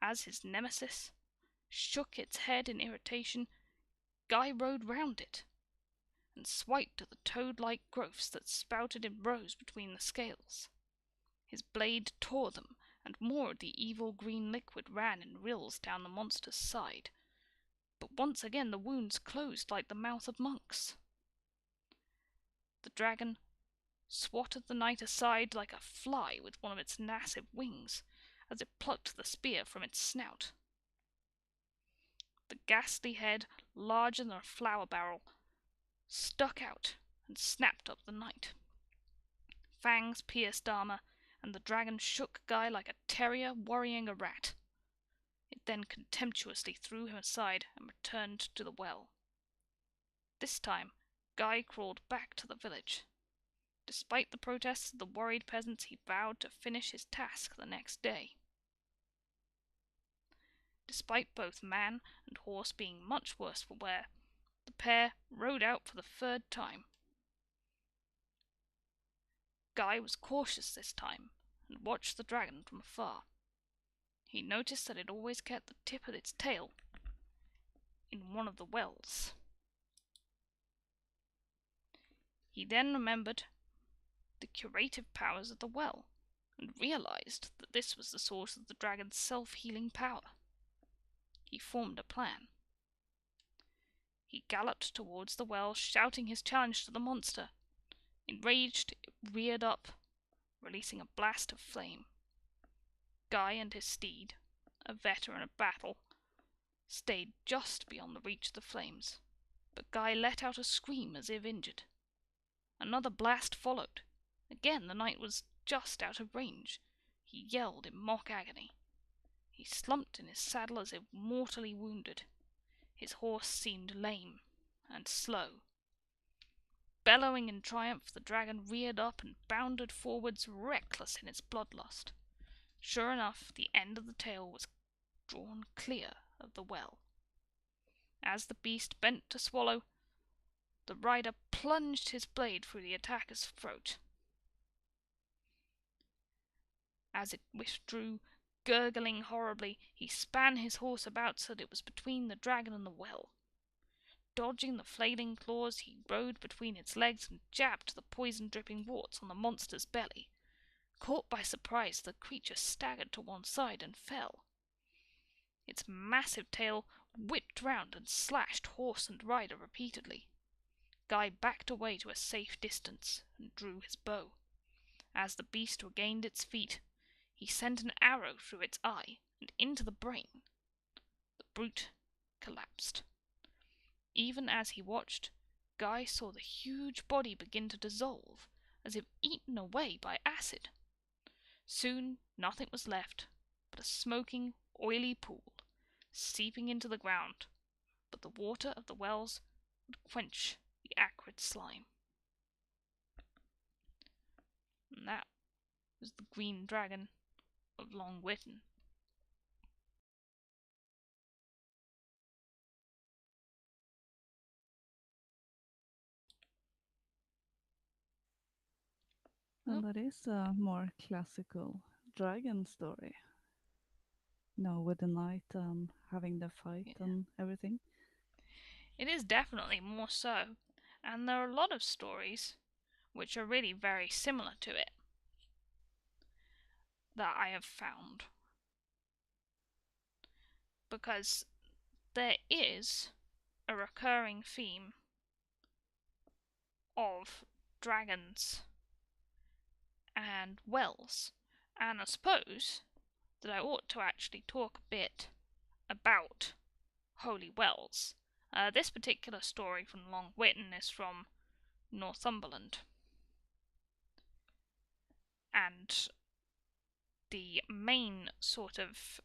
As his nemesis shook its head in irritation, Guy rode round it, and swiped at the toad-like growths that spouted in rows between the scales. His blade tore them, and more of the evil green liquid ran in rills down the monster's side. But once again the wounds closed like the mouth of monks. The dragon swatted the knight aside like a fly with one of its massive wings, as it plucked the spear from its snout. The ghastly head, larger than a flour barrel, stuck out and snapped up the knight. Fangs pierced armor, and the dragon shook Guy like a terrier worrying a rat. It then contemptuously threw him aside and returned to the well. This time, Guy crawled back to the village. Despite the protests of the worried peasants, he vowed to finish his task the next day. Despite both man and horse being much worse for wear, the pair rode out for the third time. Guy was cautious this time, and watched the dragon from afar. He noticed that it always kept the tip of its tail in one of the wells. He then remembered the curative powers of the well, and realized that this was the source of the dragon's self-healing power. He formed a plan. He galloped towards the well, shouting his challenge to the monster. Enraged, it reared up, releasing a blast of flame. Guy and his steed, a veteran of battle, stayed just beyond the reach of the flames, but Guy let out a scream as if injured. Another blast followed. Again the knight was just out of range. He yelled in mock agony. He slumped in his saddle as if mortally wounded. His horse seemed lame and slow. Bellowing in triumph, the dragon reared up and bounded forwards, reckless in its bloodlust. Sure enough, the end of the tail was drawn clear of the well. As the beast bent to swallow, the rider plunged his blade through the attacker's throat. As it withdrew, gurgling horribly, he span his horse about so that it was between the dragon and the well. Dodging the flailing claws, he rode between its legs and jabbed the poison-dripping warts on the monster's belly. Caught by surprise, the creature staggered to one side and fell. Its massive tail whipped round and slashed horse and rider repeatedly. Guy backed away to a safe distance and drew his bow. As the beast regained its feet, he sent an arrow through its eye and into the brain. The brute collapsed. Even as he watched, Guy saw the huge body begin to dissolve, as if eaten away by acid. Soon nothing was left but a smoking, oily pool, seeping into the ground, but the water of the wells would quench the acrid slime. And that was the green dragon of Long Whitten. And that is a more classical dragon story. With the knight and having the fight Yeah. and everything. It is definitely more so, and there are a lot of stories which are really very similar to it that I have found. Because there is a recurring theme of dragons and wells, and I suppose that I ought to actually talk a bit about holy wells. This particular story from Long Whitten is from Northumberland, and the main sort of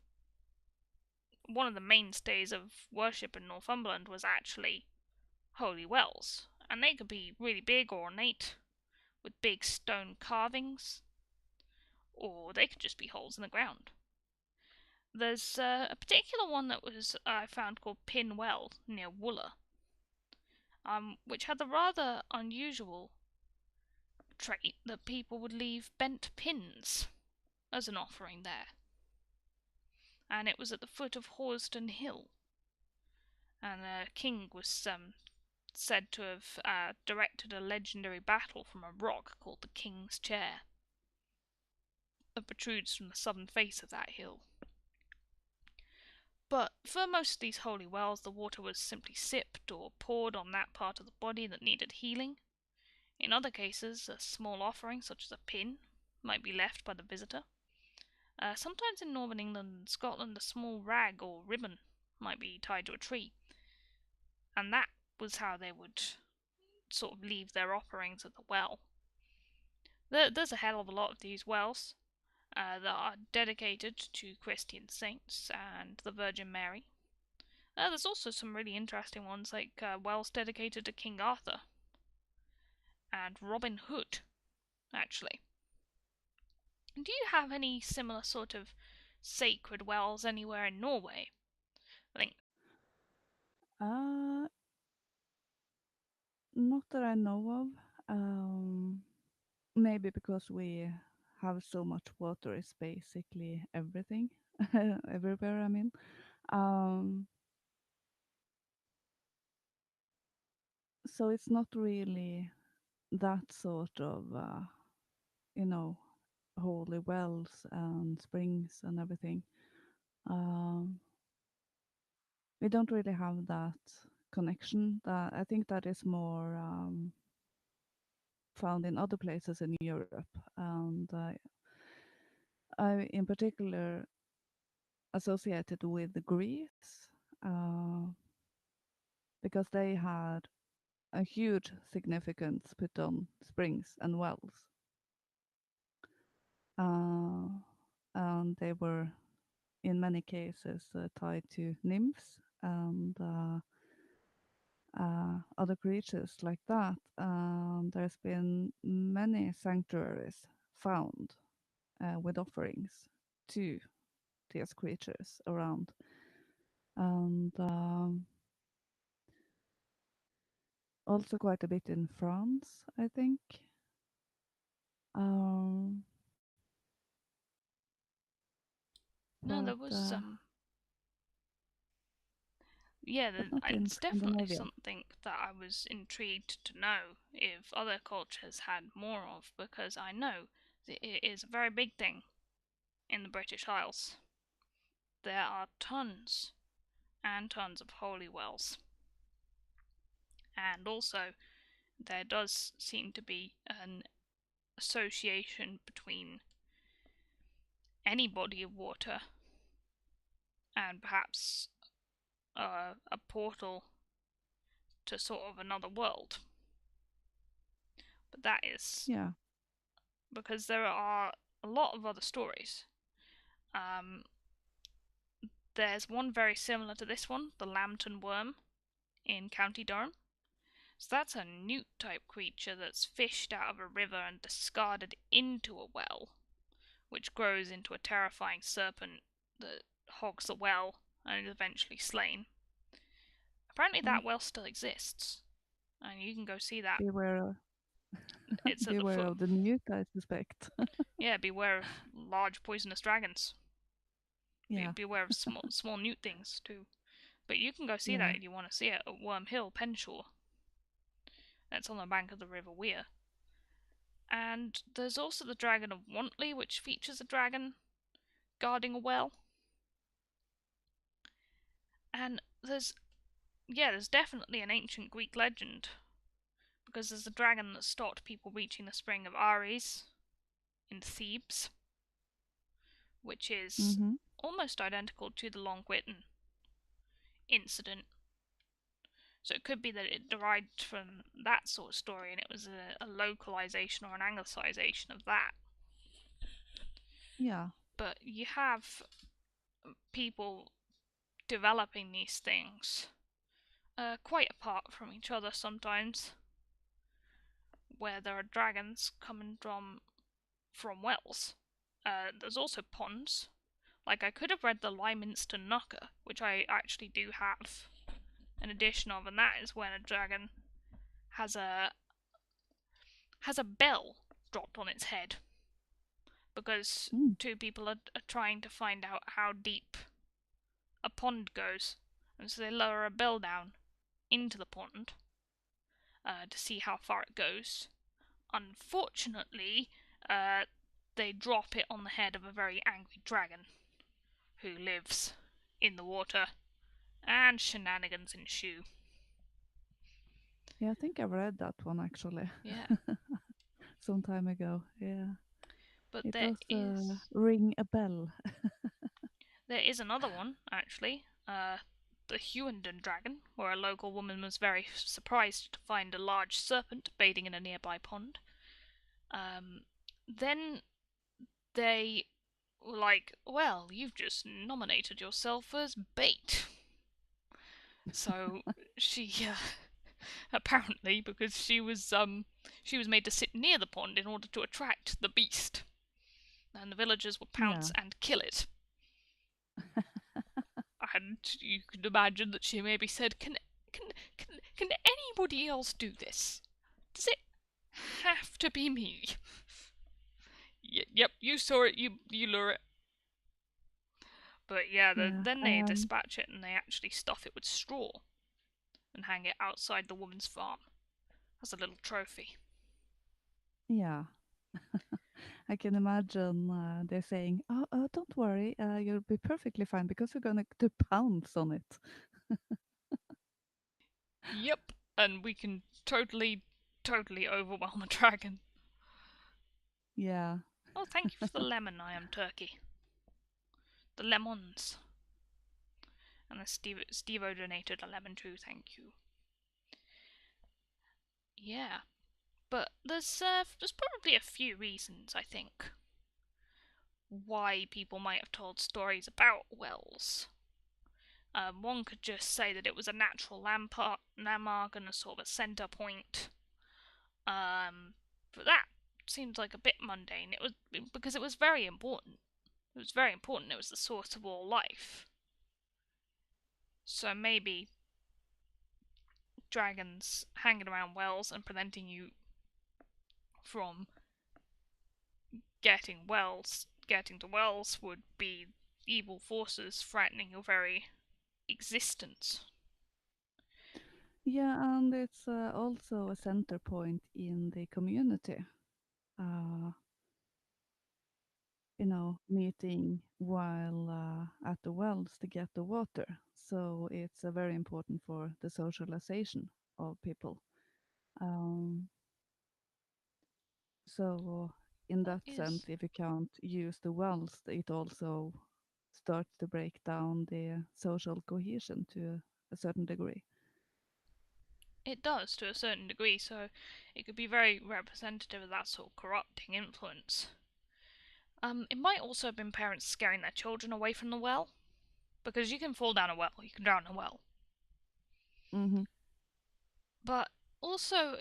one of the mainstays of worship in Northumberland was actually holy wells, and they could be really big or ornate with big stone carvings, or they could just be holes in the ground. There's a particular one that was I found called Pin Well near Wooler, which had the rather unusual trait that people would leave bent pins as an offering there, and it was at the foot of Horsden Hill, and the king was said to have directed a legendary battle from a rock called the King's Chair that protrudes from the southern face of that hill. But for most of these holy wells, the water was simply sipped or poured on that part of the body that needed healing. In other cases, a small offering, such as a pin, might be left by the visitor. Sometimes in northern England and Scotland, a small rag or ribbon might be tied to a tree, and that was how they would sort of leave their offerings at the well. There's a hell of a lot of these wells that are dedicated to Christian saints and the Virgin Mary. There's also some really interesting ones, like wells dedicated to King Arthur and Robin Hood, actually. Do you have any similar sort of sacred wells anywhere in Norway? I think. Uh, Not that I know of. Maybe because we have so much water, it's basically everything, everywhere. I mean, um, so it's not really that sort of, you know, holy wells and springs and everything. Um, we don't really have that connection. That I think that is more found in other places in Europe, and I, in particular, associated with Greece, uh, because they had a huge significance put on springs and wells, uh, and they were in many cases tied to nymphs and other creatures like that. And there's been many sanctuaries found with offerings to these creatures around. And also quite a bit in France, I think. Um, No, but there was yeah, but not in it's definitely Scandinavia. something that I was intrigued to know if other cultures had more of, because I know It is a very big thing in the British Isles. There are tons and tons of holy wells, and also there does seem to be an association between any body of water and perhaps a portal to sort of another world. But that is Yeah. because there are a lot of other stories. Um, there's one very similar to this one, the Lambton Worm in County Durham. So that's a newt type creature that's fished out of a river and discarded into a well, which grows into a terrifying serpent that hogs the well and is eventually slain. Apparently, Oh, that well still exists, and you can go see that. beware, It's at the beware foot. of the newt, I suspect. Yeah, beware of large poisonous dragons. Yeah, Beware of small newt things too. But you can go see yeah. that if you want to see it at Worm Hill, Penshaw. That's on the bank of the River Wear. And there's also the Dragon of Wantley, which features a dragon guarding a well. And there's definitely an ancient Greek legend because there's a dragon that stopped people reaching the spring of Ares in Thebes, which is Mm-hmm. almost identical to the Long incident. So it could be that it derived from that sort of story and it was a localization or an anglicization of that. Yeah, But you have people developing these things quite apart from each other sometimes, where there are dragons coming from wells. There's also ponds. Like I could have read the Lyminster Knocker, which I actually do have an edition of, and that is when a dragon has a bell dropped on its head because mm. two people are trying to find out how deep a pond goes, and so they lower a bell down into the pond to see how far it goes. Unfortunately, uh, they drop it on the head of a very angry dragon who lives in the water, and shenanigans ensue. Yeah, I think I read that one actually Yeah, some time ago. Yeah, but it there does is ring a bell. there is another one actually. The Hughenden dragon, where a local woman was very surprised to find a large serpent bathing in a nearby pond. Then they were like, "Well, you've just nominated yourself as bait." So she apparently because she was made to sit near the pond in order to attract the beast, and the villagers would Yeah, pounce and kill it. And you can imagine that she maybe said, "Can anybody else do this? Does it have to be me?" Yep, you saw it. You lure it. But yeah, yeah, then they dispatch it and they actually stuff it with straw and hang it outside the woman's farm as a little trophy. yeah. I can imagine they're saying, "Oh, don't worry, you'll be perfectly fine because we're gonna do pounds on it." Yep, and we can totally overwhelm a dragon. Yeah, Oh, thank you for the lemon, I am turkey. The lemons. And the Stevo donated a lemon too, thank you. Yeah, but there's probably a few reasons I think why people might have told stories about wells. One could just say that it was a natural landmark and a sort of a centre point. But that seems like a bit mundane. It was because it was very important. It was very important. It was the source of all life. So maybe dragons hanging around wells and preventing you from getting to wells would be evil forces threatening your very existence. yeah, and it's also a center point in the community. Uh, meeting while at the wells to get the water. So it's very important for the socialization of people. Um, so in That that sense, is. if you can't use the wells, it also starts to break down the social cohesion to a certain degree. It does to a certain degree, so it could be very representative of that sort of corrupting influence. It might also have been parents scaring their children away from the well, because you can fall down a well, you can drown a well. Hmm. But also,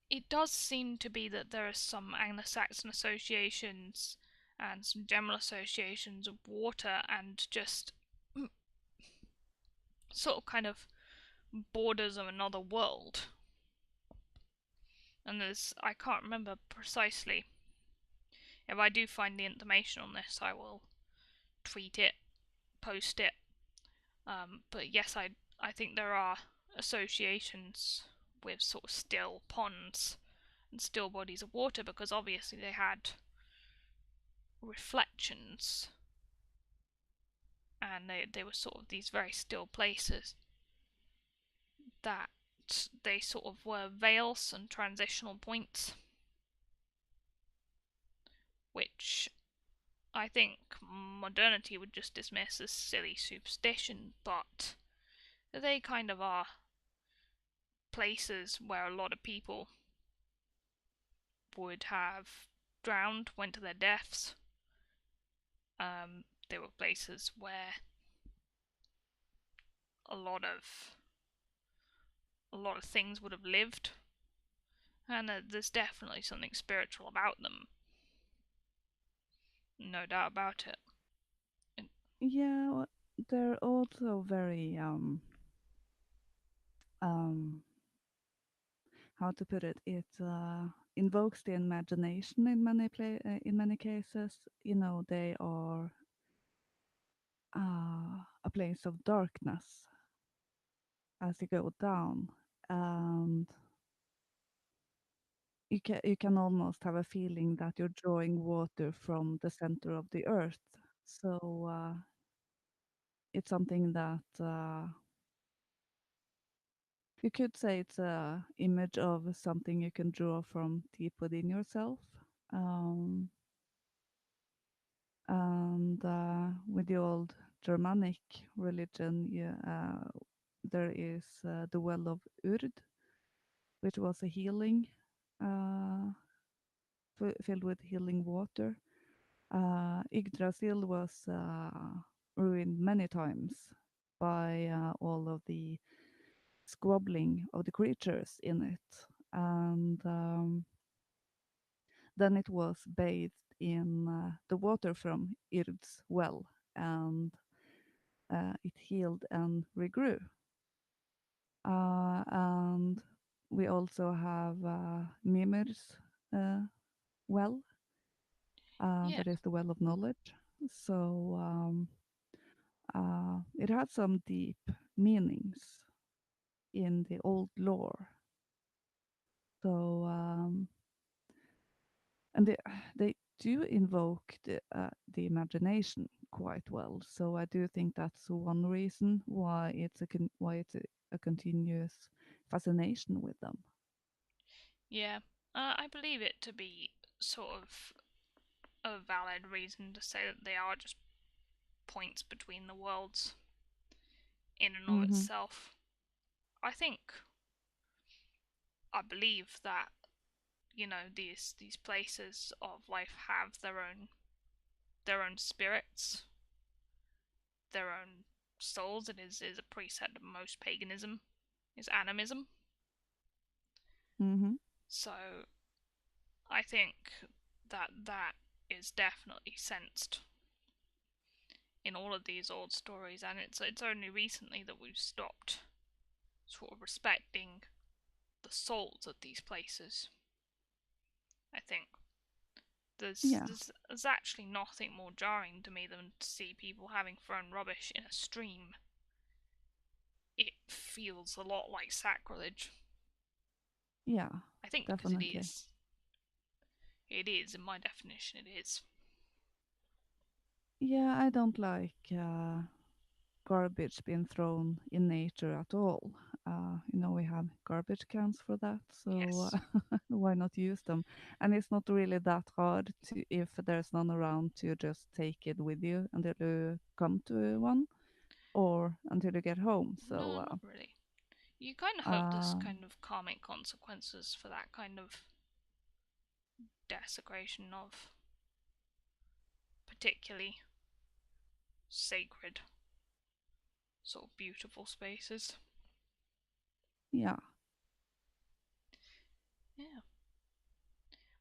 it does seem to be that there are some Anglo-Saxon associations and some general associations of water and just sort of kind of borders of another world. And I can't remember precisely. If I do find the information on this, I will tweet it, post it. But yes, I think there are associations with sort of still ponds and still bodies of water because obviously they had reflections and they were sort of these very still places that they sort of were veils and transitional points, which I think modernity would just dismiss as silly superstition, but they kind of are places where a lot of people would have drowned, went to their deaths. They were places where a lot of a lot of things would have lived, and there's definitely something spiritual about them, no doubt about it. And Yeah, they're also very um, how to put it? It invokes the imagination in in many cases. They are a place of darkness as you go down, and you can almost have a feeling that you're drawing water from the center of the earth. So it's something that you could say it's a image of something you can draw from deep within yourself. Um, and with the old Germanic religion, yeah, there is the well of Urd, which was a healing, uh, filled with healing water. Yggdrasil was ruined many times by all of the squabbling of the creatures in it. And then it was bathed in the water from Ird's well, and it healed and regrew. And we also have Mimir's uh, well, yeah, that is the well of knowledge. So it had some deep meanings in the old lore. So and they do invoke the imagination quite well. So I do think that's one reason why it's a continuous fascination with them. yeah. I believe it to be sort of a valid reason to say that they are just points between the worlds in and of Hmm. itself. I think I believe that these places of life have their own spirits, their own souls. It is a precept of most paganism, is animism. Hmm. So I think that is definitely sensed in all of these old stories, and it's only recently that we've stopped sort of respecting the souls of these places. I think there's Yeah, there's, there's actually nothing more jarring to me than to see people having thrown rubbish in a stream. It feels a lot like sacrilege. yeah, I think because it definitely. is. It is, in my definition, it is. Yeah, I don't like garbage being thrown in nature at all. We have garbage cans for that, so Yes. why not use them? And it's not really that hard to, if there's none around, to just take it with you until you come to one or until you get home. No, So, not really. You kind of hope there's uh, kind of karmic consequences for that kind of desecration of particularly sacred, sort of beautiful spaces. yeah, Yeah.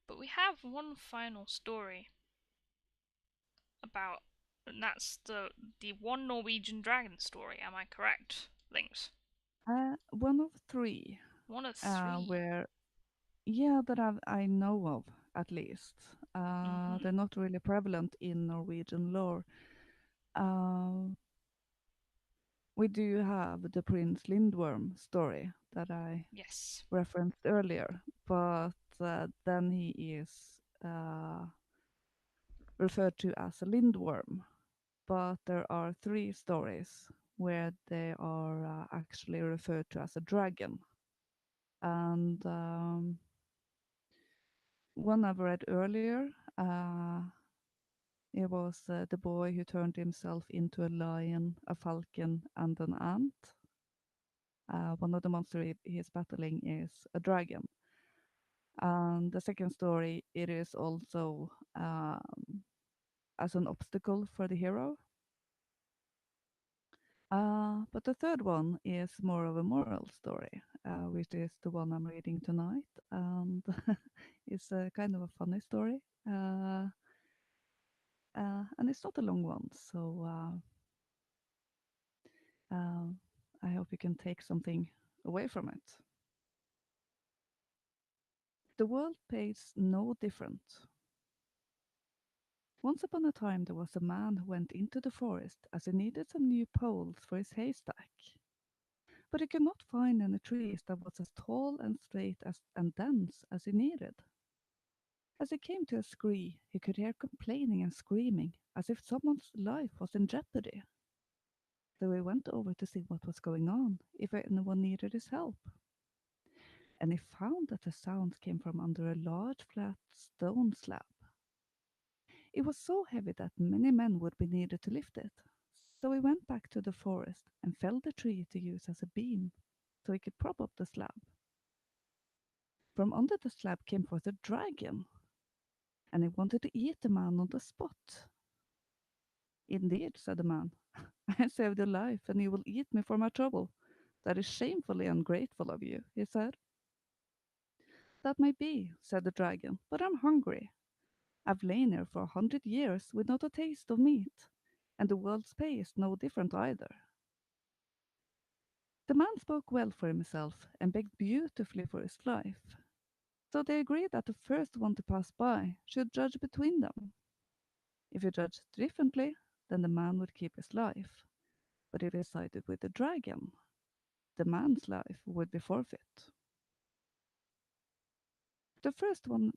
But we have one final story about, and that's the one Norwegian dragon story. Am I correct, Lynx? one of three One of three. where, yeah, that I know of at least. Mm-hmm. They're not really prevalent in Norwegian lore. Uh, we do have the Prince Lindworm story that I Yes. referenced earlier, but then he is uh, referred to as a lindworm. But there are three stories where they are actually referred to as a dragon. And one I've read earlier, it was the boy who turned himself into a lion, a falcon, and an ant. One of the monsters he is battling is a dragon. And the second story, it is also as an obstacle for the hero. But the third one is more of a moral story, which is the one I'm reading tonight. And it's a kind of a funny story. And it's not a long one. So I hope you can take something away from it. The world pays no different. Once upon a time, there was a man who went into the forest as he needed some new poles for his haystack. But he could not find any trees that was as tall and straight and dense as he needed. As he came to a scree, he could hear complaining and screaming, as if someone's life was in jeopardy. So he went over to see what was going on, if anyone needed his help. And he found that the sounds came from under a large flat stone slab. It was so heavy that many men would be needed to lift it. So he went back to the forest and felled the tree to use as a beam, so he could prop up the slab. From under the slab came forth a dragon, and he wanted to eat the man on the spot. Indeed, said the man, I saved your life, and you will eat me for my trouble. That is shamefully ungrateful of you, he said. That may be, said the dragon, but I'm hungry. I've lain here for 100 years with not a taste of meat, and the world's pay is no different either. The man spoke well for himself and begged beautifully for his life. So they agreed that the first one to pass by should judge between them. If he judged differently, then the man would keep his life. But if he sided with the dragon, the man's life would be forfeit. The first one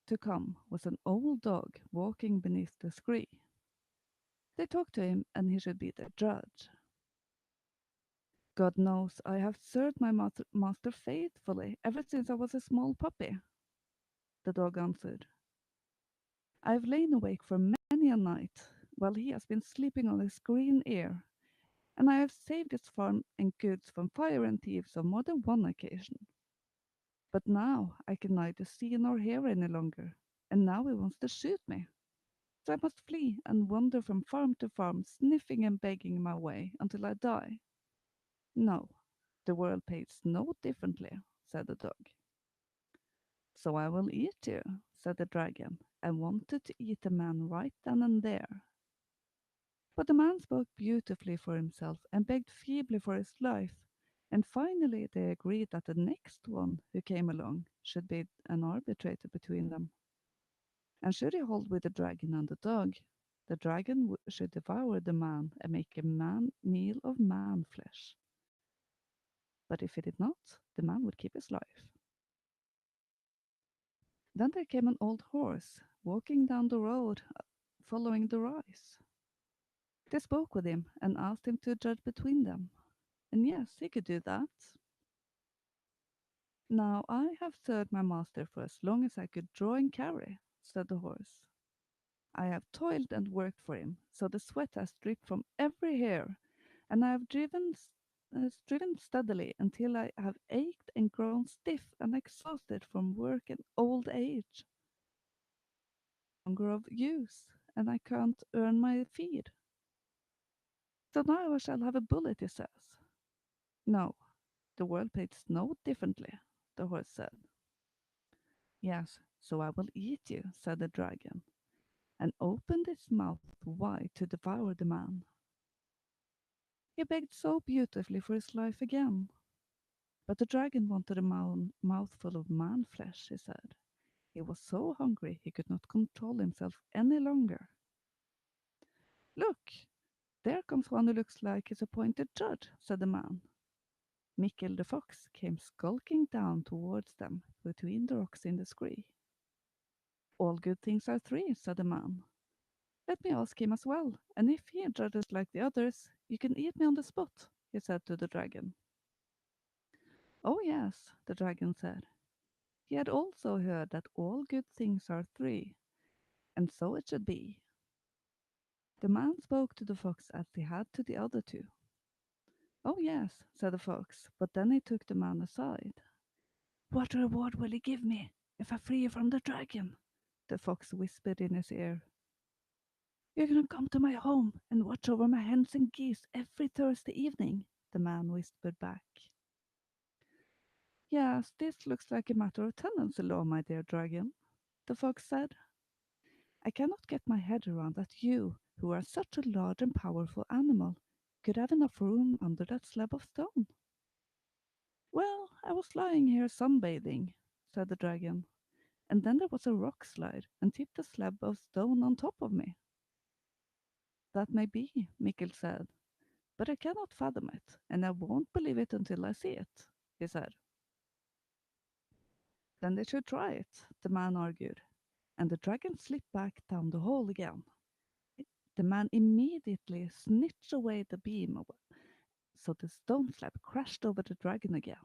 to come was an old dog walking beneath the scree. They talked to him, and he should be their judge. God knows I have served my master faithfully ever since I was a small puppy, the dog answered. I have lain awake for many a night while he has been sleeping on his green ear, and I have saved his farm and goods from fire and thieves on more than one occasion. But now I can neither see nor hear any longer, and now he wants to shoot me. So I must flee and wander from farm to farm, sniffing and begging my way until I die. No, the world pays no differently, said the dog. So I will eat you, said the dragon, and wanted to eat the man right then and there. But the man spoke beautifully for himself and begged feebly for his life, and finally they agreed that the next one who came along should be an arbitrator between them. And should he hold with the dragon and the dog, the dragon should devour the man and make a meal of man flesh. But if he did not, the man would keep his life. Then there came an old horse walking down the road, following the rice. They spoke with him and asked him to judge between them. And yes, he could do that. Now I have served my master for as long as I could draw and carry, said the horse. I have toiled and worked for him, so the sweat has dripped from every hair, and I have driven steadily until I have ached and grown stiff and exhausted from work and old age. Longer of use, and I can't earn my feed. So now I shall have a bullet, he says. No, the world pays no differently, the horse said. Yes, so I will eat you, said the dragon, and opened its mouth wide to devour the man. He begged so beautifully for his life again. But the dragon wanted a mouthful of man flesh, he said. He was so hungry he could not control himself any longer. Look, there comes one who looks like his appointed judge, said the man. Mikkel the fox came skulking down towards them between the rocks in the scree. All good things are three, said the man. Let me ask him as well, and if he judges like the others, you can eat me on the spot, he said to the dragon. Oh, yes, the dragon said. He had also heard that all good things are three, and so it should be. The man spoke to the fox as he had to the other two. Oh, yes, said the fox, but then he took the man aside. What reward will you give me if I free you from the dragon? The fox whispered in his ear. You're going to come to my home and watch over my hens and geese every Thursday evening, the man whispered back. Yes, this looks like a matter of tenancy law, my dear dragon, the fox said. I cannot get my head around that you, who are such a large and powerful animal, could have enough room under that slab of stone. Well, I was lying here sunbathing, said the dragon, and then there was a rock slide and tipped a slab of stone on top of me. That may be, Mikkel said, but I cannot fathom it, and I won't believe it until I see it, he said. Then they should try it, the man argued, and the dragon slipped back down the hole again. The man immediately snitched away the beam, so the stone slab crashed over the dragon again.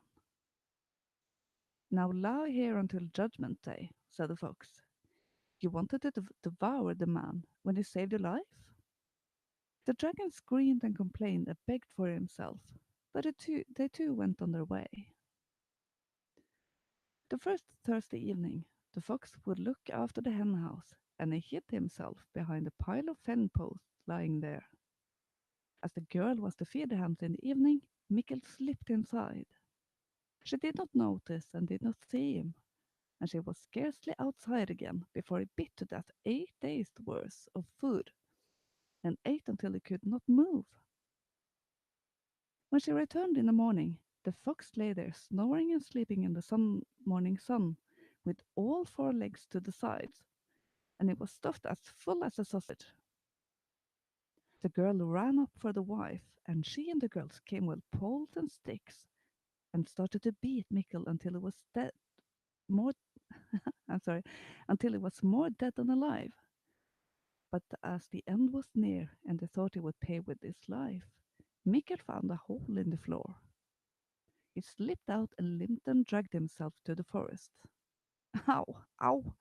Now lie here until Judgment Day, said the fox. You wanted to devour the man when he saved your life? The dragon screamed and complained and begged for himself, but they too went on their way. The first Thursday evening, the fox would look after the hen house, and he hid himself behind a pile of fence posts lying there. As the girl was to feed the hens in the evening, Mikkel slipped inside. She did not notice and did not see him, and she was scarcely outside again before he bit to death 8 days' worth of food and ate until he could not move. When she returned in the morning, the fox lay there snoring and sleeping in the morning sun, with all four legs to the sides, and it was stuffed as full as a sausage. The girl ran up for the wife, and she and the girls came with poles and sticks and started to beat Mikkel until he was dead. More, I'm sorry, until he was more dead than alive. But as the end was near and they thought he would pay with his life, Mikkel found a hole in the floor. He slipped out and limped and dragged himself to the forest. Ow, ow!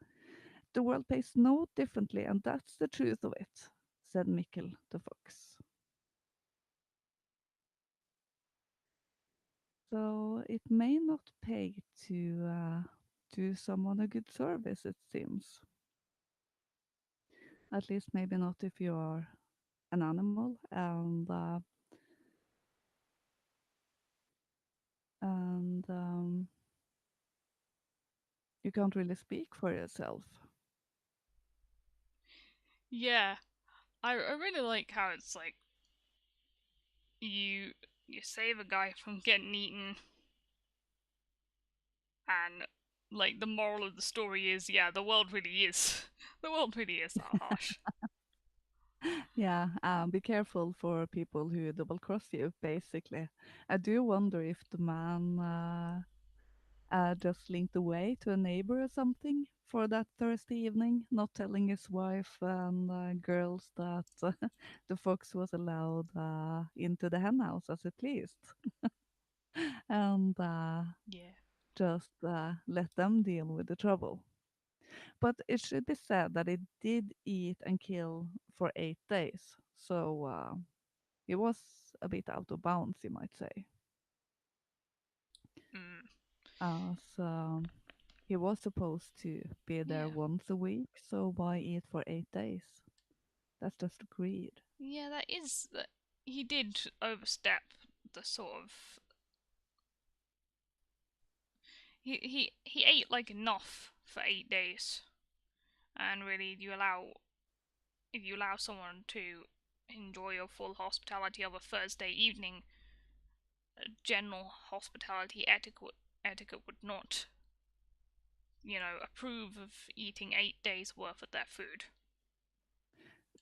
The world pays no differently, and that's the truth of it, said Mikkel the fox. So it may not pay to do someone a good service, it seems. At least maybe not if you are an animal and you can't really speak for yourself. Yeah, I really like how it's like you you save a guy from getting eaten, and like the moral of the story is, yeah, the world really is the world really is that harsh. Yeah, be careful for people who double cross you, basically. I do wonder if the man just slinked away to a neighbor or something for that Thursday evening, not telling his wife and girls that the fox was allowed into the hen house as it pleased, and Yeah. just let them deal with the trouble. But it should be said that it did eat and kill for 8 days, so it was a bit out of bounds, you might say. Mm. So he was supposed to be there Yeah. once a week, so why eat for 8 days? That's just greed. Yeah, that is. He did overstep the sort of. He ate like enough for 8 days, and really, if you allow someone to enjoy your full hospitality of a Thursday evening, general hospitality etiquette would not, approve of eating 8 days worth of their food.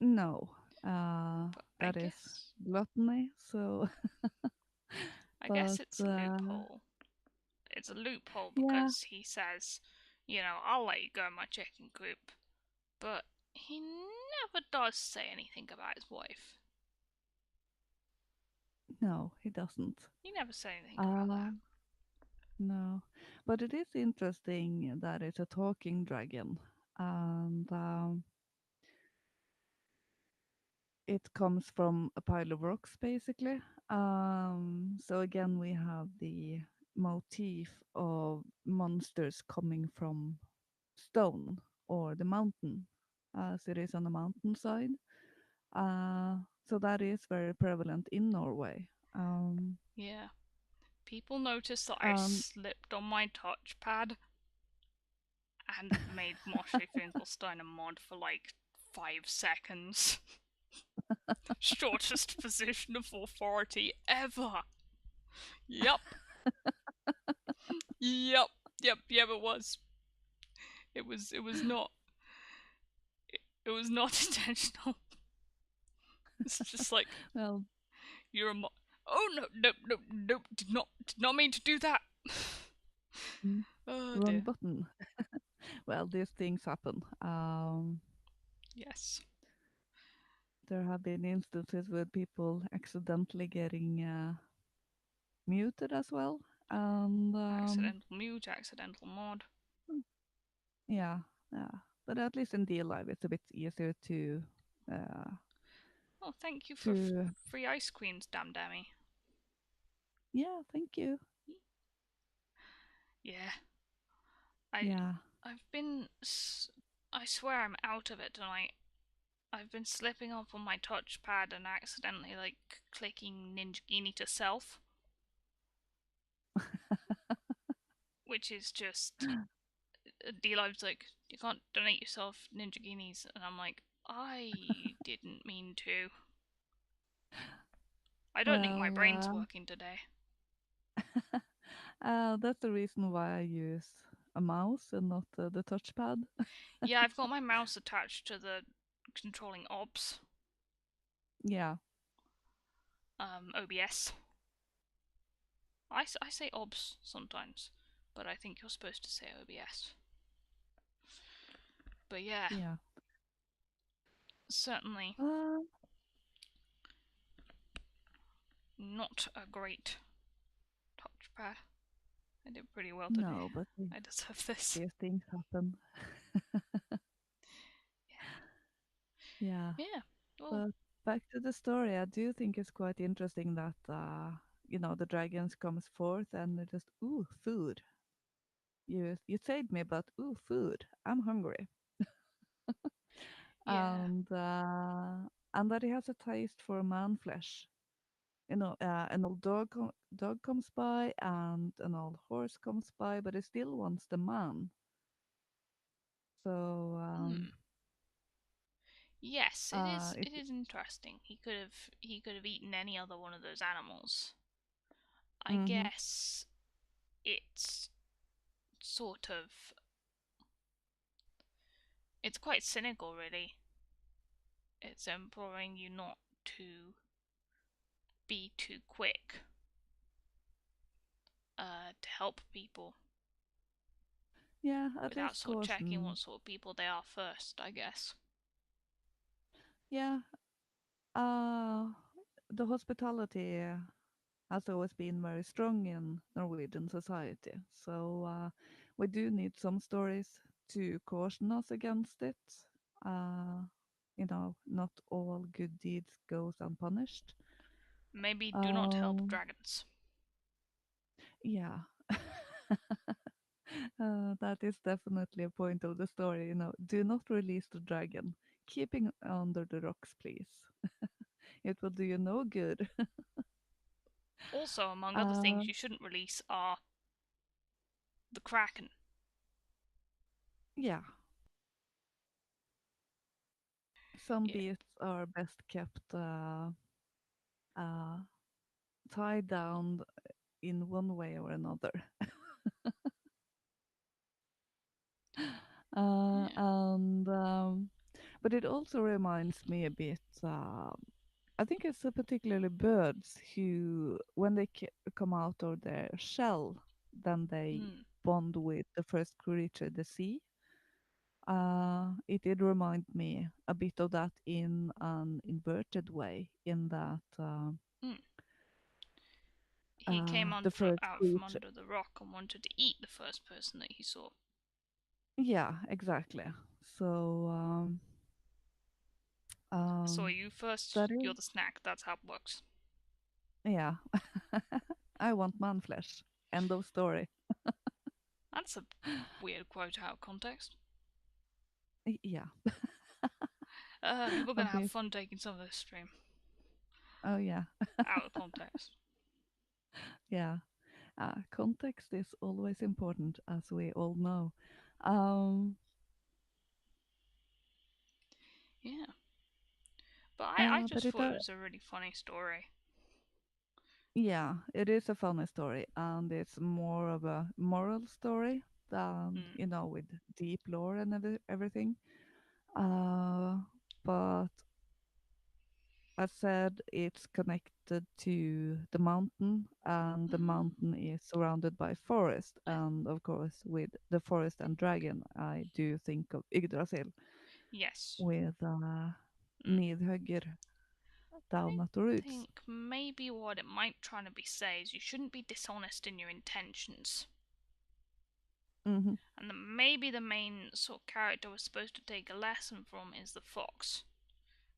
No, But that is gluttony. So, I guess but it's a loophole. It's a loophole yeah, because he says, I'll let you go, my chicken coop, but he never does say anything about his wife. no, he doesn't. He never said anything about Uh, that. no, but it is interesting that it's a talking dragon, and it comes from a pile of rocks, basically. So again, we have the motif of monsters coming from stone or the mountain, as it is on the mountainside. So that is very prevalent in Norway. Yeah. People noticed that I Um, slipped on my touchpad and made Moshly Finkelstein a mod for like 5 seconds. Shortest position of authority ever. Yup. Yup. Yep, it was. It was not it was not intentional. It's just like well, you're a oh no, nope, did not mean to do that. mm, Oh wrong dear. button. Well, these things happen. Yes. There have been instances with people accidentally getting muted as well, and Accidental mute, accidental mod. yeah, yeah. But at least in real life, it's a bit easier uh, Oh, thank you for to free ice creams, damn dammy. yeah. Thank you. Yeah, I Yeah. I've been I swear I'm out of it tonight. I've been slipping up on my touchpad and accidentally like clicking Ninja Genie to self, which is just D-Live's like you can't donate yourself Ninja Guineas, and I'm like I didn't mean to. I don't think my Well, brain's working today. that's the reason why I use a mouse and not the touchpad. Yeah, I've got my mouse attached to the controlling OBS, Yeah. OBS. I say OBS sometimes, but I think you're supposed to say OBS. But yeah, Yeah. certainly Uh, not a great touchpad. I did pretty well today. no, but I deserve this. these things happen. Yeah. Yeah. Well, But back to the story, I do think it's quite interesting that the dragons comes forth and they just food. You saved me, but food. I'm hungry. yeah. And that he has a taste for man flesh. An old dog comes by and an old horse comes by, but he still wants the man. So Hmm. Yes, it is. it It is interesting. He could have eaten any other one of those animals. I mm-hmm, guess it's sort of. It's quite cynical, really. It's imploring you not to be too quick to help people. Yeah, at without least sort of checking caution. what sort of people they are first, I guess. Yeah, uh, the hospitality has always been very strong in Norwegian society. So we do need some stories to caution us against it. Uh, not all good deeds goes unpunished. Maybe do not help Um, dragons. yeah. That is definitely a point of the story. Do not release the dragon. Keeping under the rocks, please. It will do you no good. Also, among other Uh, things you shouldn't release are the kraken. yeah, some Yeah. beasts are best kept uh, tied down in one way or another. Yeah. And but it also reminds me a bit. I think it's particularly birds who, when they come out of their shell, then they Mm. bond with the first creature they see. It did remind me a bit of that in an inverted way, in that Mm. He came the first out from creature. under the rock and wanted to eat the first person that he saw. Yeah, exactly. So I saw um, you first, that is, you're the snack. That's how it works. yeah. I want man flesh. End of story. That's a weird quote out of context. Yeah, People are a gonna have bit. fun taking some of this stream Oh yeah, out of context. yeah. Context is always important, as we all know. Um, Yeah. But I but just it, thought it was a really funny story. yeah, it is a funny story, and it's more of a moral story than Mm. with deep lore and everything. Uh, but as said, it's connected to the mountain, and the Mm. mountain is surrounded by forest. And of course, with the forest and dragon, I do think of Yggdrasil Yes. with Mm. Nidhögger I down at the roots. think maybe what it might try to be say is you shouldn't be dishonest in your intentions. Hmm. And maybe the main sort of character we're supposed to take a lesson from is the fox.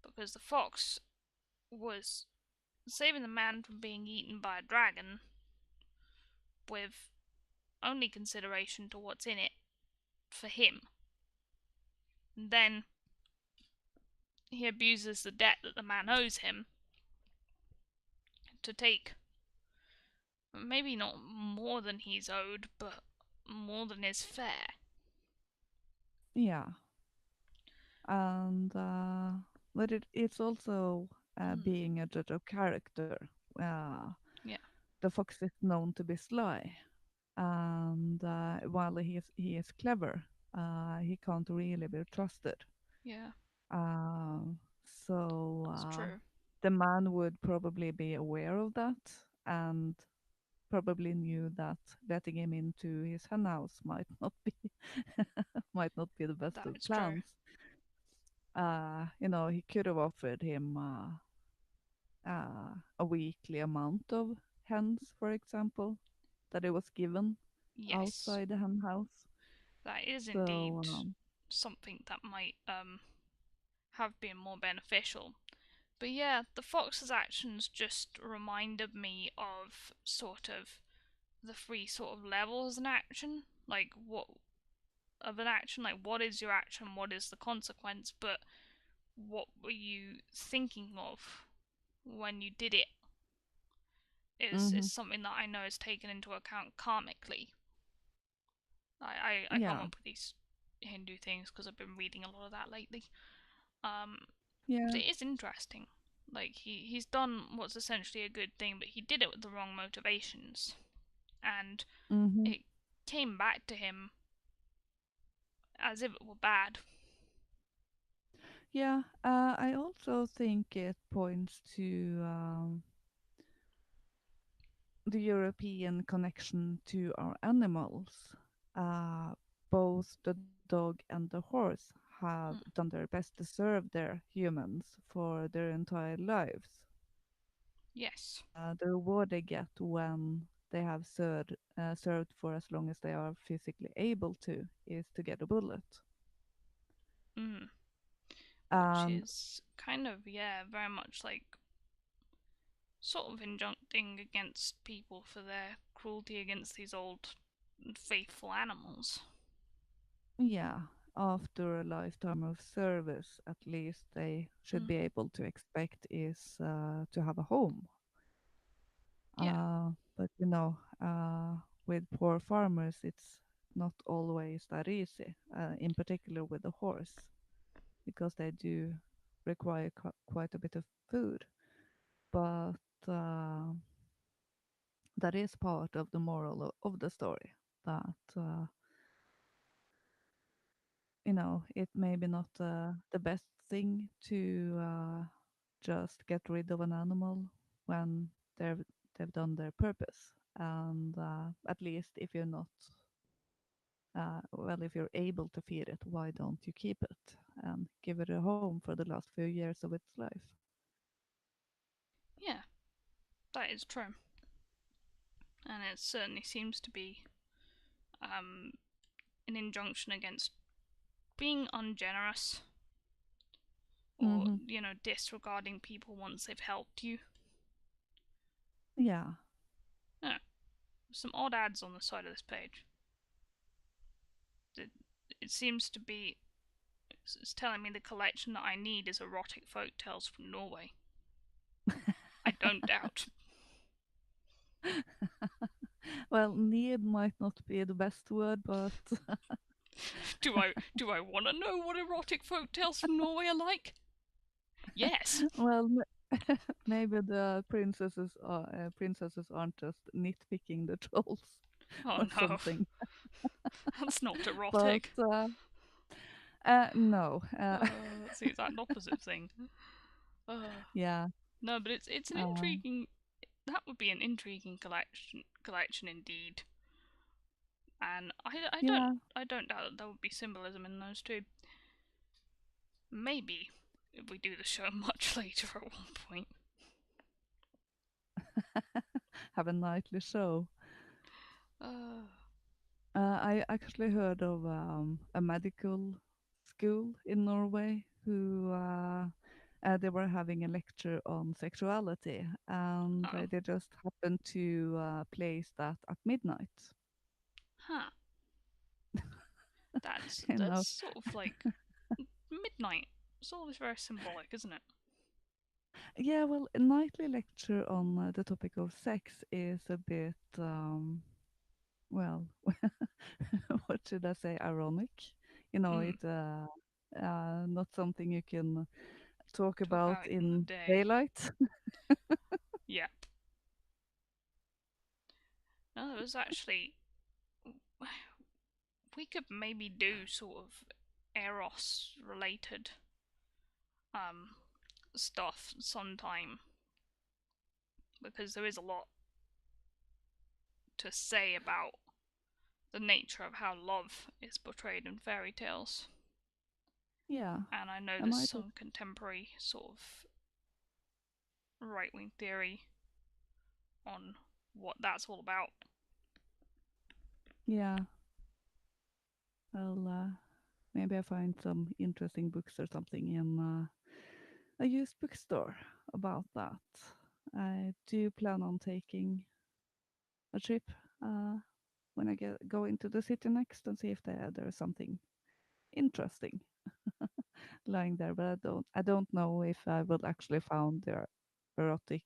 Because the fox was saving the man from being eaten by a dragon with only consideration to what's in it for him. And then he abuses the debt that the man owes him to take maybe not more than he's owed, but more than is fair. Yeah, and but it's also Mm. being a judge of character. Uh, Yeah, the fox is known to be sly, and while he is clever, he can't really be trusted. yeah, Uh, so that's true. the man would probably be aware of that, and probably knew that letting him into his hen house might not be might not be the best That of is true. plans. He could have offered him a weekly amount of hens, for example, that it was given Yes, outside the hen house. that is indeed So, something that might have been more beneficial. But yeah, the fox's actions just reminded me of sort of the three sort of levels in action. Like what of an action, like what is your action, what is the consequence, but what were you thinking of when you did it is hmm, something that I know is taken into account karmically. I come yeah, up with these Hindu things because I've been reading a lot of that lately. Um, but yeah, it is interesting. Like he's done what's essentially a good thing, but he did it with the wrong motivations, and hmm, it came back to him as if it were bad. yeah. I also think it points to the European connection to our animals. Uh, both the dog and the horse Mm. have done their best to serve their humans for their entire lives. Yes. The reward they get when they have served for as long as they are physically able to is to get a bullet. Mm. Which And is kind of, yeah, very much like sort of injuncting against people for their cruelty against these old faithful animals. yeah, after a lifetime of service, at least they should Mm. be able to expect is to have a home. Yeah. But with poor farmers, it's not always that easy, in particular with the horse, because they do require quite a bit of food. But uh, that is part of the moral of the story that it may be not the best thing to just get rid of an animal when they've they've done their purpose. And at least if you're not well, if you're able to feed it, why don't you keep it and give it a home for the last few years of its life? Yeah, that is true. And it certainly seems to be um, an injunction against being ungenerous or, Hmm. disregarding people once they've helped you. Yeah, Yeah, some odd ads on the side of this page. It, it seems to be. It's telling me the collection that I need is erotic folk tales from Norway. I don't doubt. well, need might not be the best word, but Do I want to know what erotic folk tales from Norway are like? Yes. well, maybe the princesses aren't just nitpicking the trolls Oh or no, something. that's not But erotic. no, That's the exact opposite thing. Uh, yeah, no, but it's an uh, intriguing. That would be an intriguing collection indeed. And yeah. I don't doubt that there would be symbolism in those too. Maybe if we do the show much later at one point. Have a nightly show. Uh, I actually heard of a medical school in Norway who they were having a lecture on sexuality, and oh, they just happened to place that at midnight. huh. That's You that's know, sort of like midnight. It's always very symbolic, isn't it? yeah. Well, a nightly lecture on the topic of sex is a bit well, what should I say? Ironic. Mm. It's not something you can talk Talk about about it in the in day. daylight. Yep. No, it was actually. We could maybe do sort of Eros related um stuff sometime because there is a lot to say about the nature of how love is portrayed in fairy tales. Yeah, And I know I there's might. some contemporary sort of right wing theory on what that's all about. Yeah, I'll maybe I find some interesting books or something in a used bookstore about that. I do plan on taking a trip uh, when I go into the city next and see if there's something interesting lying there. But I don't know if I will actually found the erotic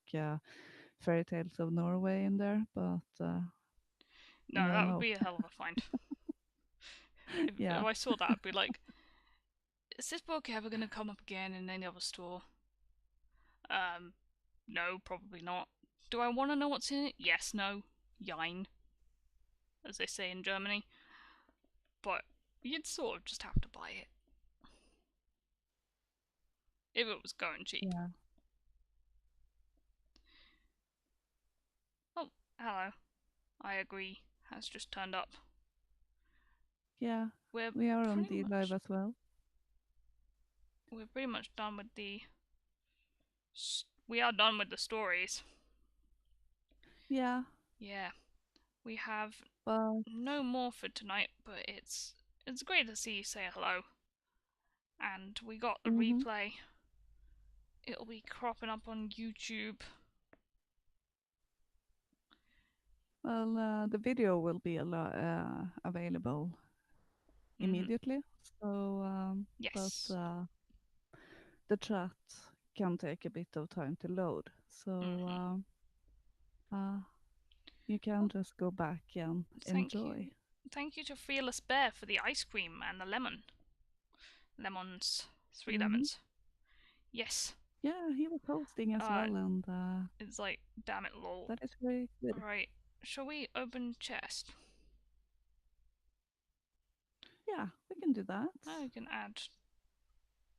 fairy tales of Norway in there. But you No, never that would know. be a hell of a find. If Yeah, I saw that, I'd be like, is this book ever going to come up again in any other store? Um, no, probably not. Do I want to know what's in it? Yes, no, jein, as they say in Germany. But you'd sort of just have to buy it if it was going cheap. yeah. Oh, hello. I agree. Has just turned up. Yeah, We're we are on pretty the live much as well. we're pretty much done with the we are done with the stories. Yeah, Yeah, we have but no more for tonight, but it's great to see you say hello. And we got the mm-hmm. replay. It'll be cropping up on YouTube. Well, the video will be available Mhm. immediately. So, but Yes. the chat can take a bit of time to load. So Mhm. you can Well, just go back and thank enjoy. you. Thank you to Fearless Bear for the ice cream and the lemons. Three Hmm. lemons. Yes. Yeah, he was hosting as Uh, well, and it's like, damn it, lol. that is very good. Alright, shall we open chest? Yeah, we can do that. Now we can add.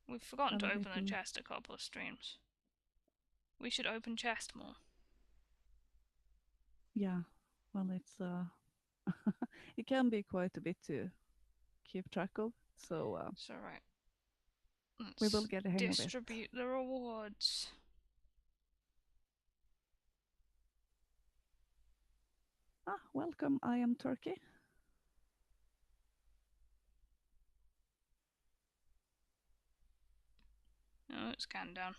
We've forgotten Have to a open the little, chest a couple of streams. We should open chest more. yeah. Well, it's it can be quite a bit to keep track of. So So, right, we will let's get a hang of it. distribute the rewards. Ah, welcome. I am Turkey. Oh, it's counting down.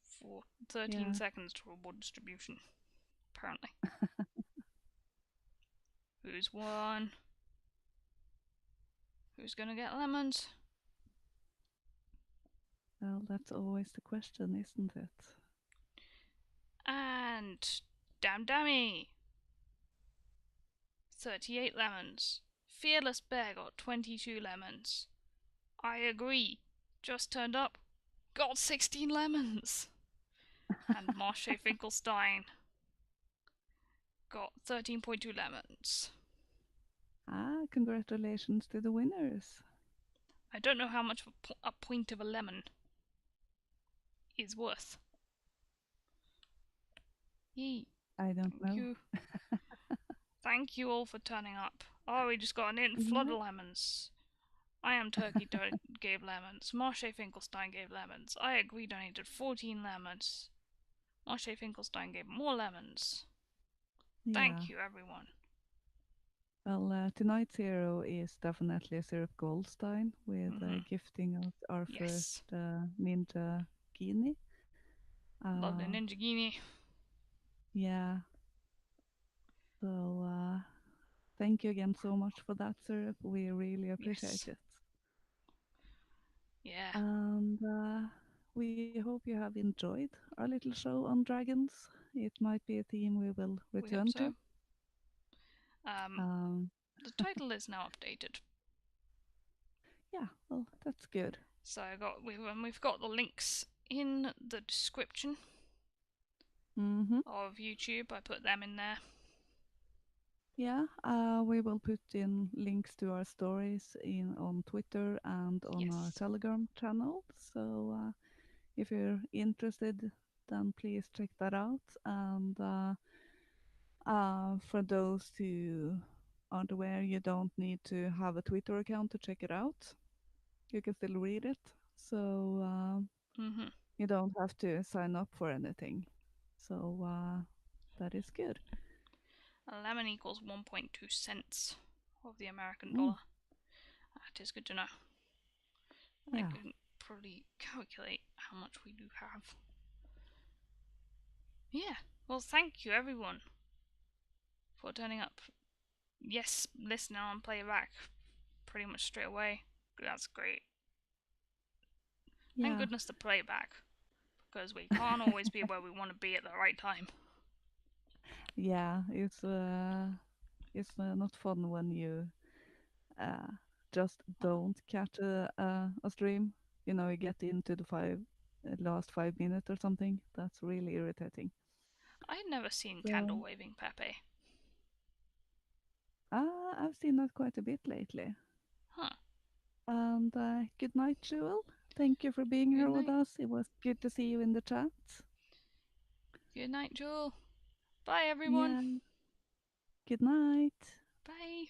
For 13 Yeah. seconds to reward distribution, apparently. Who's won? Who's gonna get lemons? Well, that's always the question, isn't it? And damn dammy! 38 lemons. Fearless Bear got 22 lemons. I agree. Just turned up. Got 16 lemons. And Marsha Finkelstein got 13.2 lemons. Ah, congratulations to the winners. I don't know how much a point of a lemon is worth. Yee. I don't Thank know. you. Thank you all for turning up. Oh, we just got an in flood Yeah. of lemons. I am Turkey gave lemons. Marsha Finkelstein gave lemons. I agree donated 14 lemons. Marsha Finkelstein gave more lemons. Yeah. Thank you, everyone. Well, tonight's hero is definitely Syrup Goldstein with Mm-hmm. gifting us our first Yes. Ninja Genie. Lovely Uh, Ninja Genie. yeah. So thank you again so much for that, Syrup. We really appreciate Yes. it. Yeah. And we hope you have enjoyed our little show on dragons. It might be a theme we will We hope return to. so. Um, Um, the title is now updated. yeah, well, that's good. So we've got the links in the description Mm-hmm. of YouTube. I put them in there. Yeah, we will put in links to our stories in on Twitter and on our Yes. Telegram channel. So if you're interested, then please check that out. And for those who aren't aware, you don't need to have a Twitter account to check it out. You can still read it. So Mm-hmm. you don't have to sign up for anything. So that is good. A lemon equals 1.2 cents of the American Mm, dollar. That is good to know. I yeah, can probably calculate how much we do have. Yeah. Well, thank you everyone for turning up. Yes, listen on playback pretty much straight away. That's great. Thank yeah. goodness the playback, because we can't always be where we want to be at the right time. Yeah, it's not fun when you uh, just don't catch a stream. You know, you get into the last 5 minutes or something. That's really irritating. I'd never seen candle So, waving Pepe. I've seen that quite a bit lately. Huh. And good night, Jewel. Thank you for being Good here with night. us. It was good to see you in the chat. Good night, Jewel. Bye, everyone. Yeah, good night. Bye.